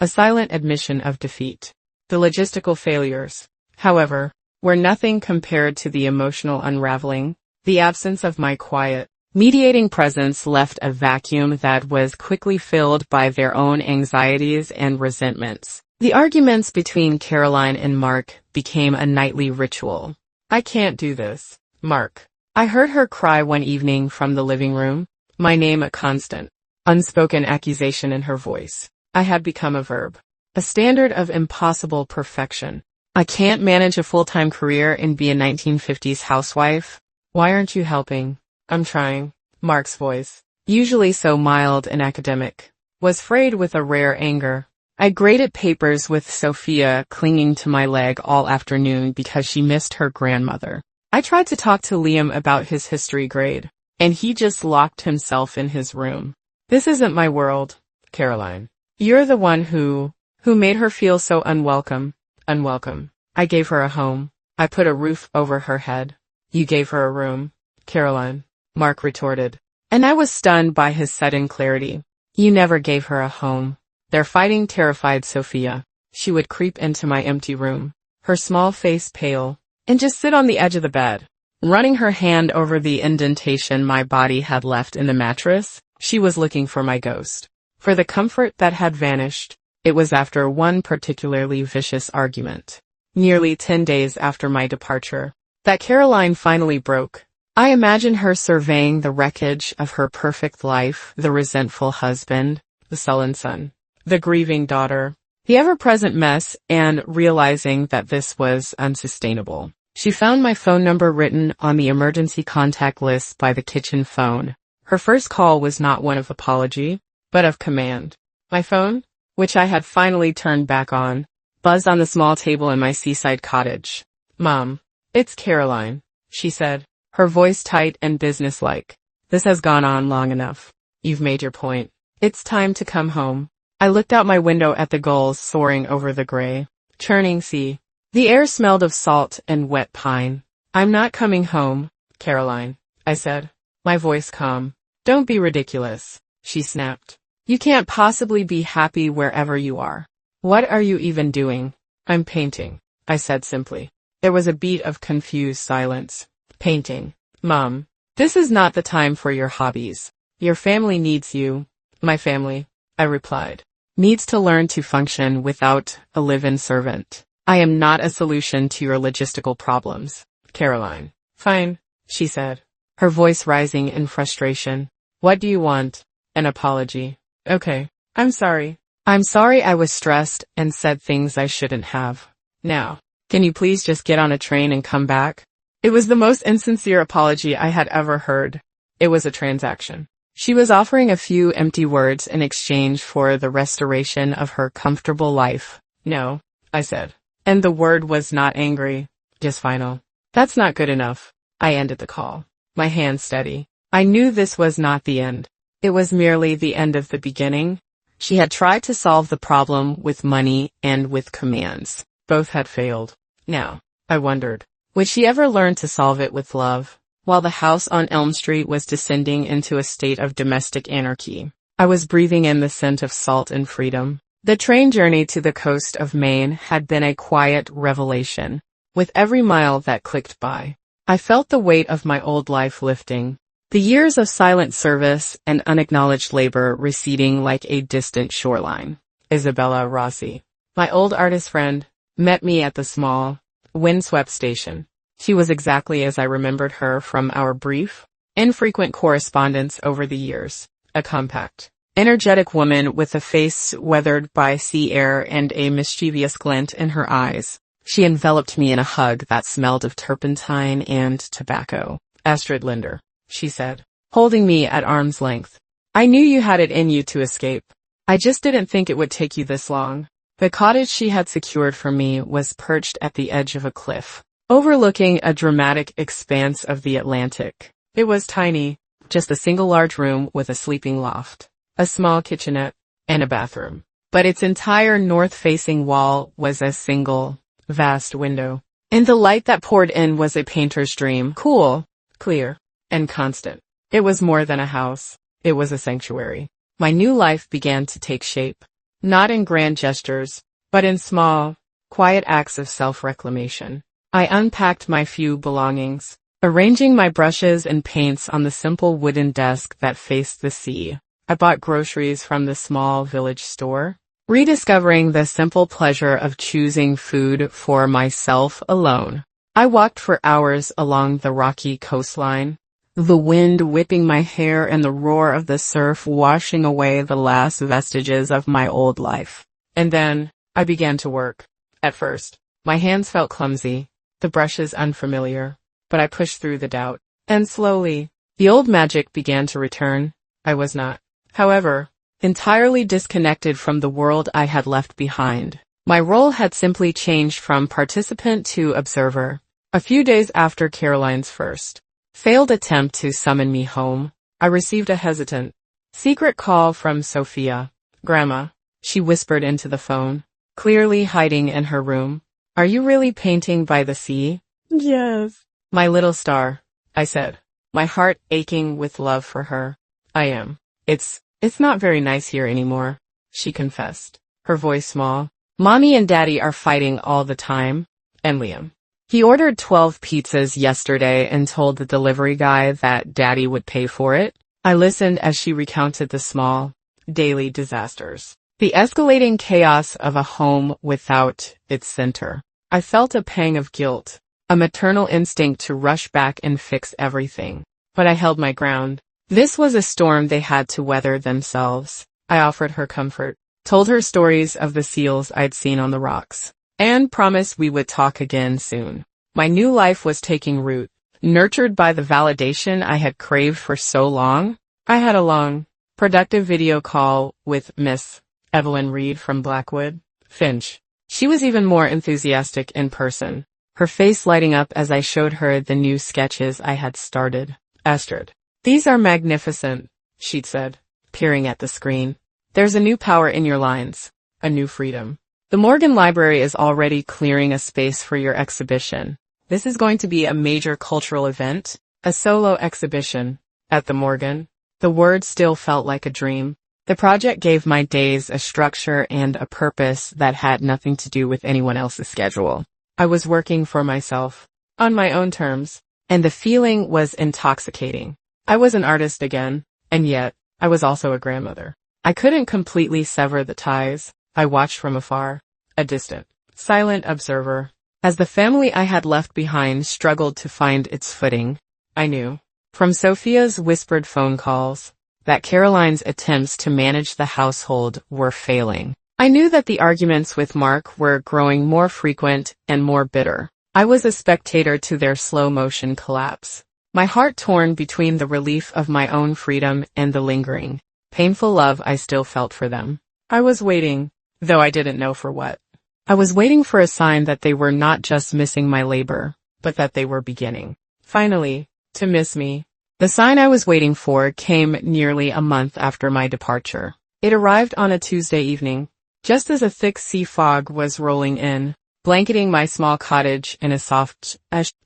A silent admission of defeat. The logistical failures, however, were nothing compared to the emotional unraveling. The absence of my quiet, mediating presence left a vacuum that was quickly filled by their own anxieties and resentments. The arguments between Caroline and Mark became a nightly ritual. "I can't do this, Mark." I heard her cry one evening from the living room, my name a constant, unspoken accusation in her voice. I had become a verb, a standard of impossible perfection. "I can't manage a full-time career and be a 1950s housewife. Why aren't you helping?" "I'm trying." Mark's voice, usually so mild and academic, was frayed with a rare anger. I graded papers with Sophia clinging to my leg all afternoon because she missed her grandmother. I tried to talk to Liam about his history grade, and he just locked himself in his room. "This isn't my world, Caroline. You're the one who made her feel so unwelcome." "Unwelcome. I gave her a home. I put a roof over her head." "You gave her a room, Caroline," Mark retorted, and I was stunned by his sudden clarity. "You never gave her a home." Their fighting terrified Sophia. She would creep into my empty room, her small face pale, and just sit on the edge of the bed. Running her hand over the indentation my body had left in the mattress, she was looking for my ghost, for the comfort that had vanished. It was after one particularly vicious argument, nearly 10 days after my departure, that Caroline finally broke. I imagined her surveying the wreckage of her perfect life, the resentful husband, the sullen son, the grieving daughter, the ever-present mess, and realizing that this was unsustainable. She found my phone number written on the emergency contact list by the kitchen phone. Her first call was not one of apology, but of command. My phone, which I had finally turned back on, buzzed on the small table in my seaside cottage. "Mom, it's Caroline," she said, her voice tight and businesslike. "This has gone on long enough. You've made your point. It's time to come home." I looked out my window at the gulls soaring over the gray, churning sea. The air smelled of salt and wet pine. I'm not coming home, Caroline, I said, my voice calm. Don't be ridiculous, she snapped. You can't possibly be happy wherever you are. What are you even doing? I'm painting, I said simply. There was a beat of confused silence. Painting. Mom, this is not the time for your hobbies. Your family needs you. My family, I replied, needs to learn to function without a live-in servant. I am not a solution to your logistical problems, Caroline. Fine, she said, her voice rising in frustration. What do you want? An apology. Okay, I'm sorry. I'm sorry I was stressed and said things I shouldn't have. Now, can you please just get on a train and come back? It was the most insincere apology I had ever heard. It was a transaction. She was offering a few empty words in exchange for the restoration of her comfortable life. No, I said. And the word was not angry, just final. That's not good enough. I ended the call, my hand steady. I knew this was not the end. It was merely the end of the beginning. She had tried to solve the problem with money and with commands. Both had failed. Now, I wondered, would she ever learn to solve it with love? While the house on Elm Street was descending into a state of domestic anarchy, I was breathing in the scent of salt and freedom. The train journey to the coast of Maine had been a quiet revelation. With every mile that clicked by, I felt the weight of my old life lifting. The years of silent service and unacknowledged labor receding like a distant shoreline. Isabella Rossi, my old artist friend, met me at the small, windswept station. She was exactly as I remembered her from our brief, infrequent correspondence over the years. A compact, energetic woman with a face weathered by sea air and a mischievous glint in her eyes. She enveloped me in a hug that smelled of turpentine and tobacco. Astrid Linder, she said, holding me at arm's length. I knew you had it in you to escape. I just didn't think it would take you this long. The cottage she had secured for me was perched at the edge of a cliff, overlooking a dramatic expanse of the Atlantic. It was tiny, just a single large room with a sleeping loft, a small kitchenette, and a bathroom. But its entire north-facing wall was a single, vast window. And the light that poured in was a painter's dream, cool, clear, and constant. It was more than a house. It was a sanctuary. My new life began to take shape, not in grand gestures, but in small, quiet acts of self-reclamation. I unpacked my few belongings, arranging my brushes and paints on the simple wooden desk that faced the sea. I bought groceries from the small village store, rediscovering the simple pleasure of choosing food for myself alone. I walked for hours along the rocky coastline, the wind whipping my hair and the roar of the surf washing away the last vestiges of my old life. And then, I began to work. At first, my hands felt clumsy, the brushes unfamiliar, but I pushed through the doubt. And slowly, the old magic began to return. I was not, however, entirely disconnected from the world I had left behind. My role had simply changed from participant to observer. A few days after Caroline's first failed attempt to summon me home, I received a hesitant, secret call from Sophia. Grandma, she whispered into the phone, clearly hiding in her room. Are you really painting by the sea? Yes. My little star, I said, my heart aching with love for her. I am. It's not very nice here anymore, she confessed, her voice small. Mommy and Daddy are fighting all the time. And Liam. He ordered 12 pizzas yesterday and told the delivery guy that Daddy would pay for it. I listened as she recounted the small, daily disasters, the escalating chaos of a home without its center. I felt a pang of guilt, a maternal instinct to rush back and fix everything. But I held my ground. This was a storm they had to weather themselves. I offered her comfort, told her stories of the seals I'd seen on the rocks, and promised we would talk again soon. My new life was taking root, nurtured by the validation I had craved for so long. I had a long, productive video call with Miss Evelyn Reed from Blackwood, Finch. She was even more enthusiastic in person, her face lighting up as I showed her the new sketches I had started. Astrid, these are magnificent, she'd said, peering at the screen. There's a new power in your lines, a new freedom. The Morgan Library is already clearing a space for your exhibition. This is going to be a major cultural event, a solo exhibition. At the Morgan, the word still felt like a dream. The project gave my days a structure and a purpose that had nothing to do with anyone else's schedule. I was working for myself, on my own terms, and the feeling was intoxicating. I was an artist again, and yet, I was also a grandmother. I couldn't completely sever the ties. I watched from afar, a distant, silent observer, as the family I had left behind struggled to find its footing. I knew, from Sophia's whispered phone calls, that Caroline's attempts to manage the household were failing. I knew that the arguments with Mark were growing more frequent and more bitter. I was a spectator to their slow-motion collapse, my heart torn between the relief of my own freedom and the lingering, painful love I still felt for them. I was waiting, though I didn't know for what. I was waiting for a sign that they were not just missing my labor, but that they were beginning, finally, to miss me. The sign I was waiting for came nearly a month after my departure. It arrived on a Tuesday evening, just as a thick sea fog was rolling in, blanketing my small cottage in a soft,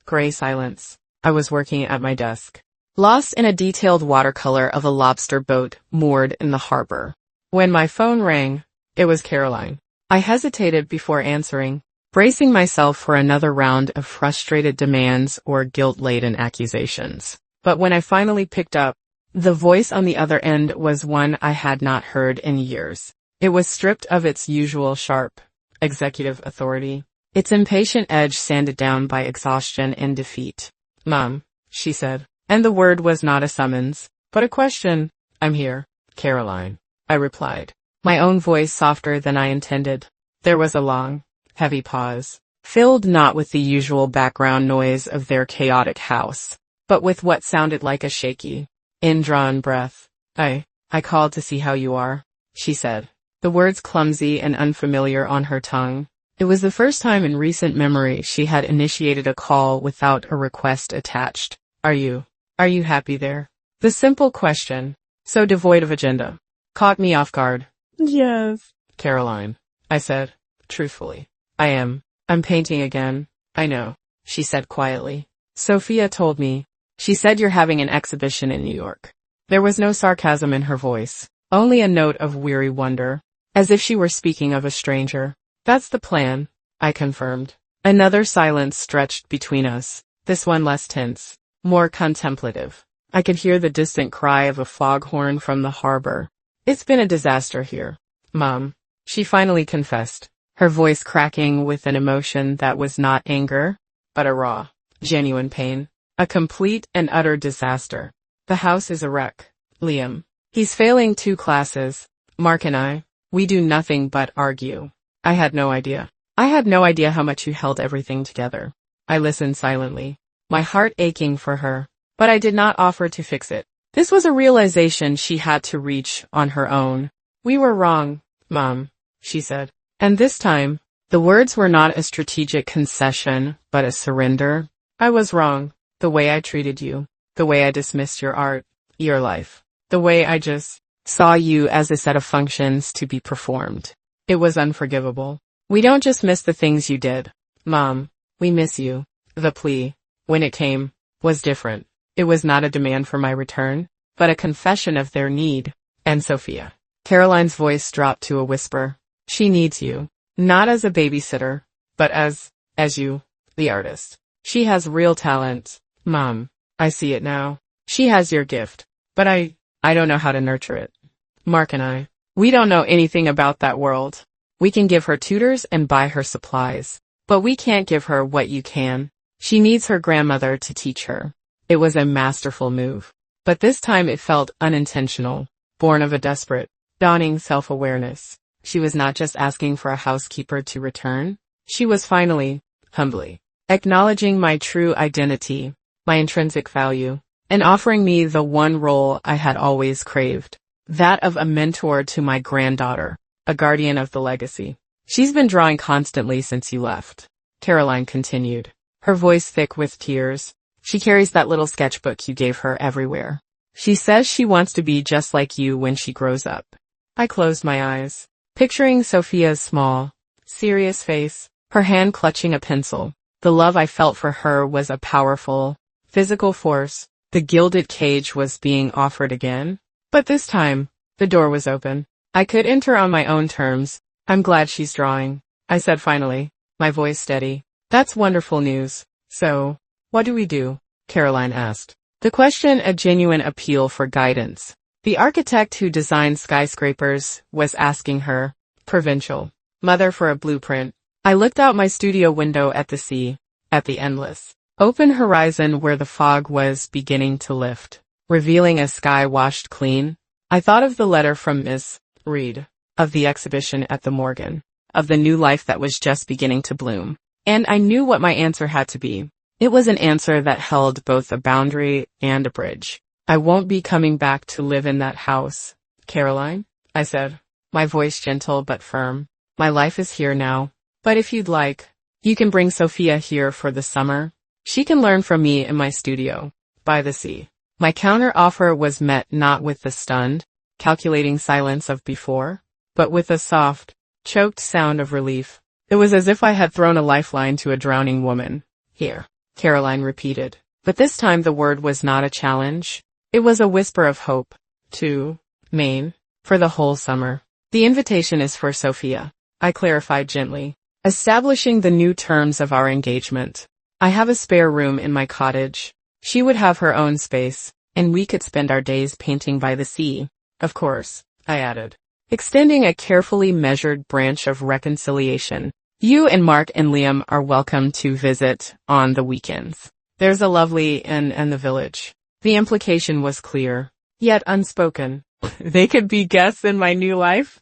gray silence. I was working at my desk, lost in a detailed watercolor of a lobster boat moored in the harbor. When my phone rang, it was Caroline. I hesitated before answering, bracing myself for another round of frustrated demands or guilt-laden accusations. But when I finally picked up, the voice on the other end was one I had not heard in years. It was stripped of its usual sharp, executive authority, its impatient edge sanded down by exhaustion and defeat. "Mom," she said, and the word was not a summons, but a question. "I'm here, Caroline," I replied, my own voice softer than I intended. There was a long, heavy pause, filled not with the usual background noise of their chaotic house, but with what sounded like a shaky, indrawn breath. I called to see how you are," she said, the words clumsy and unfamiliar on her tongue. It was the first time in recent memory she had initiated a call without a request attached. Are you happy there?" The simple question, so devoid of agenda, caught me off guard. "Yes, Caroline," I said, truthfully. I'm painting again." "I know," she said quietly. "Sophia told me. She said you're having an exhibition in New York." There was no sarcasm in her voice, only a note of weary wonder, as if she were speaking of a stranger. "That's the plan," I confirmed. Another silence stretched between us, this one less tense, more contemplative. I could hear the distant cry of a foghorn from the harbor. "It's been a disaster here, Mom," she finally confessed, her voice cracking with an emotion that was not anger, but a raw, genuine pain. "A complete and utter disaster. The house is a wreck. Liam, he's failing 2 classes. Mark and we do nothing but argue." I had no idea. I had no idea how much you held everything together. I listened silently, my heart aching for her, but I did not offer to fix it. This was a realization she had to reach on her own. "We were wrong, Mom," she said. And this time, the words were not a strategic concession, but a surrender. "I was wrong. The way I treated you, the way I dismissed your art, your life, the way I just saw you as a set of functions to be performed. It was unforgivable. We don't just miss the things you did, Mom. We miss you." The plea, when it came, was different. It was not a demand for my return, but a confession of their need. "And Sophia." Caroline's voice dropped to a whisper. "She needs you, not as a babysitter, but as you, the artist. She has real talent, Mom. I see it now. She has your gift, but I don't know how to nurture it. Mark and we don't know anything about that world. We can give her tutors and buy her supplies, but we can't give her what you can. She needs her grandmother to teach her." It was a masterful move, but this time it felt unintentional, born of a desperate, dawning self-awareness. She was not just asking for a housekeeper to return. She was finally, humbly, acknowledging my true identity, my intrinsic value, and offering me the one role I had always craved, that of a mentor to my granddaughter, a guardian of the legacy. "She's been drawing constantly since you left," Caroline continued, her voice thick with tears. "She carries that little sketchbook you gave her everywhere. She says she wants to be just like you when she grows up." I closed my eyes, picturing Sophia's small, serious face, her hand clutching a pencil. The love I felt for her was a powerful, physical force. The gilded cage was being offered again. But this time, the door was open. I could enter on my own terms. I'm glad she's drawing, I said finally, my voice steady. That's wonderful news. So, what do we do? Caroline asked. The question a genuine appeal for guidance. The architect who designed skyscrapers was asking her, provincial mother for a blueprint. I looked out my studio window at the sea, at the endless, open horizon where the fog was beginning to lift, revealing a sky washed clean. I thought of the letter from Miss Reed, of the exhibition at the Morgan, of the new life that was just beginning to bloom. And I knew what my answer had to be. It was an answer that held both a boundary and a bridge. I won't be coming back to live in that house, Caroline, I said, my voice gentle but firm. My life is here now. But if you'd like, you can bring Sophia here for the summer. She can learn from me in my studio, by the sea. My counter offer was met not with the stunned, calculating silence of before, but with a soft, choked sound of relief. It was as if I had thrown a lifeline to a drowning woman. Here, Caroline repeated. But this time the word was not a challenge. It was a whisper of hope. To Maine, for the whole summer. The invitation is for Sophia, I clarified gently, establishing the new terms of our engagement. I have a spare room in my cottage. She would have her own space, and we could spend our days painting by the sea. Of course, I added, extending a carefully measured branch of reconciliation. You and Mark and Liam are welcome to visit on the weekends. There's a lovely inn in the village. The implication was clear, yet unspoken. They could be guests in my new life,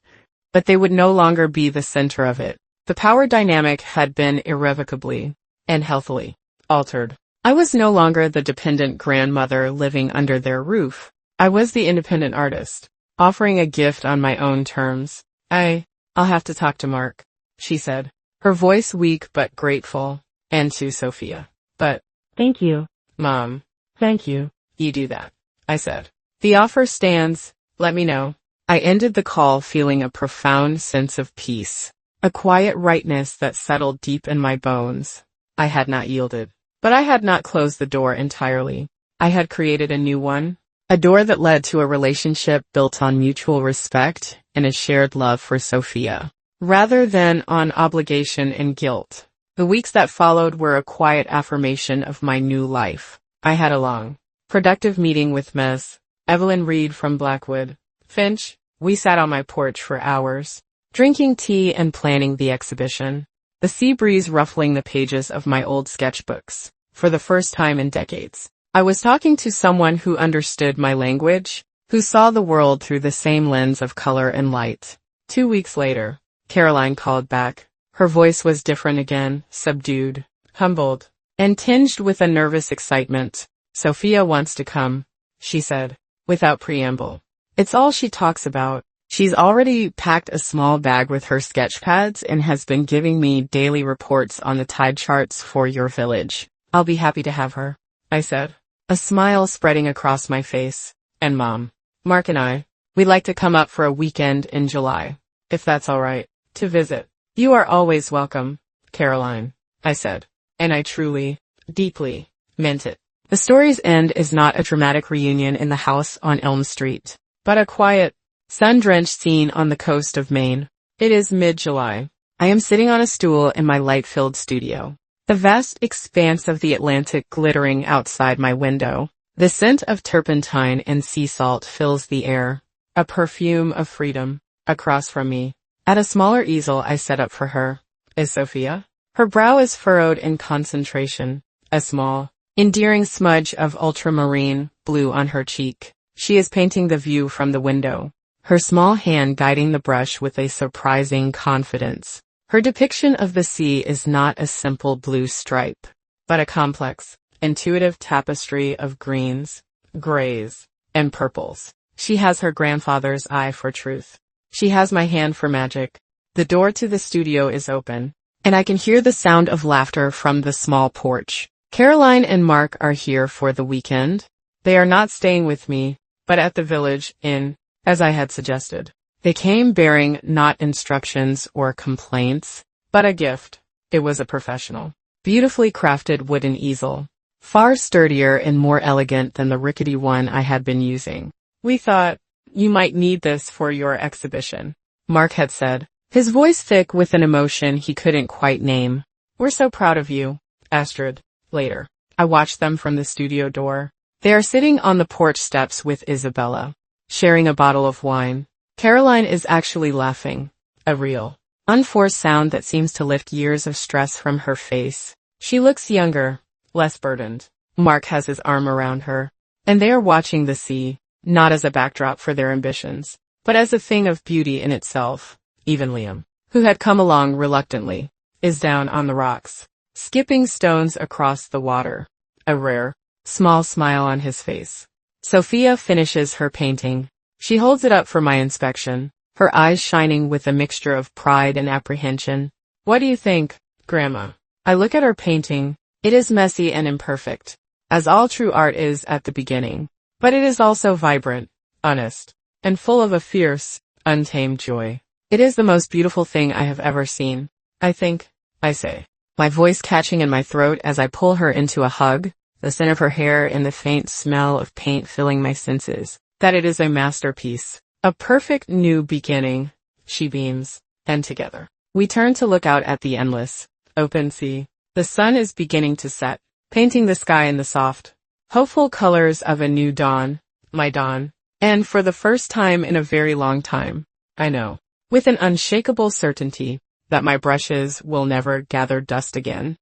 but they would no longer be the center of it. The power dynamic had been irrevocably and healthily altered. I was no longer the dependent grandmother living under their roof. I was the independent artist, offering a gift on my own terms. I'll have to talk to Mark, she said, her voice weak but grateful, and to Sophia. But, thank you, Mom. Thank you. You do that, I said. The offer stands. Let me know. I ended the call feeling a profound sense of peace, a quiet rightness that settled deep in my bones. I had not yielded, but I had not closed the door entirely. I had created a new one, a door that led to a relationship built on mutual respect and a shared love for Sophia, rather than on obligation and guilt. The weeks that followed were a quiet affirmation of my new life. I had a long, productive meeting with Ms. Evelyn Reed from Blackwood Finch. We sat on my porch for hours, drinking tea and planning the exhibition, the sea breeze ruffling the pages of my old sketchbooks. For the first time in decades, I was talking to someone who understood my language, who saw the world through the same lens of color and light. 2 weeks later, Caroline called back. Her voice was different again, subdued, humbled, and tinged with a nervous excitement. Sophia wants to come, she said, without preamble. It's all she talks about. She's already packed a small bag with her sketch pads and has been giving me daily reports on the tide charts for your village. I'll be happy to have her, I said, a smile spreading across my face. And Mom, Mark and we'd like to come up for a weekend in July, if that's all right, to visit. You are always welcome, Caroline, I said, and I truly, deeply, meant it. The story's end is not a dramatic reunion in the house on Elm Street, but a quiet, sun-drenched scene on the coast of Maine. It is mid-July. I am sitting on a stool in my light-filled studio, the vast expanse of the Atlantic glittering outside my window. The scent of turpentine and sea salt fills the air, a perfume of freedom. Across from me, at a smaller easel I set up for her, is Sophia. Her brow is furrowed in concentration, a small, endearing smudge of ultramarine blue on her cheek. She is painting the view from the window, her small hand guiding the brush with a surprising confidence. Her depiction of the sea is not a simple blue stripe, but a complex, intuitive tapestry of greens, grays, and purples. She has her grandfather's eye for truth. She has my hand for magic. The door to the studio is open, and I can hear the sound of laughter from the small porch. Caroline and Mark are here for the weekend. They are not staying with me, but at the village inn, as I had suggested. They came bearing not instructions or complaints, but a gift. It was a professional, beautifully crafted wooden easel, far sturdier and more elegant than the rickety one I had been using. "We thought you might need this for your exhibition," Mark had said, his voice thick with an emotion he couldn't quite name. "We're so proud of you, Astrid." Later, I watched them from the studio door. They are sitting on the porch steps with Isabella, sharing a bottle of wine. Caroline is actually laughing, a real, unforced sound that seems to lift years of stress from her face. She looks younger, less burdened. Mark has his arm around her, and they are watching the sea, not as a backdrop for their ambitions, but as a thing of beauty in itself. Even Liam, who had come along reluctantly, is down on the rocks, skipping stones across the water, a rare, small smile on his face. Sophia finishes her painting. She holds it up for my inspection, her eyes shining with a mixture of pride and apprehension. "What do you think, Grandma?" I look at her painting. It is messy and imperfect, as all true art is at the beginning, but it is also vibrant, honest, and full of a fierce, untamed joy. "It is the most beautiful thing I have ever seen, I think," I say, my voice catching in my throat as I pull her into a hug, the scent of her hair and the faint smell of paint filling my senses. "That it is a masterpiece, a perfect new beginning," she beams, and together, we turn to look out at the endless, open sea. The sun is beginning to set, painting the sky in the soft, hopeful colors of a new dawn, my dawn, and for the first time in a very long time, I know, with an unshakable certainty, that my brushes will never gather dust again.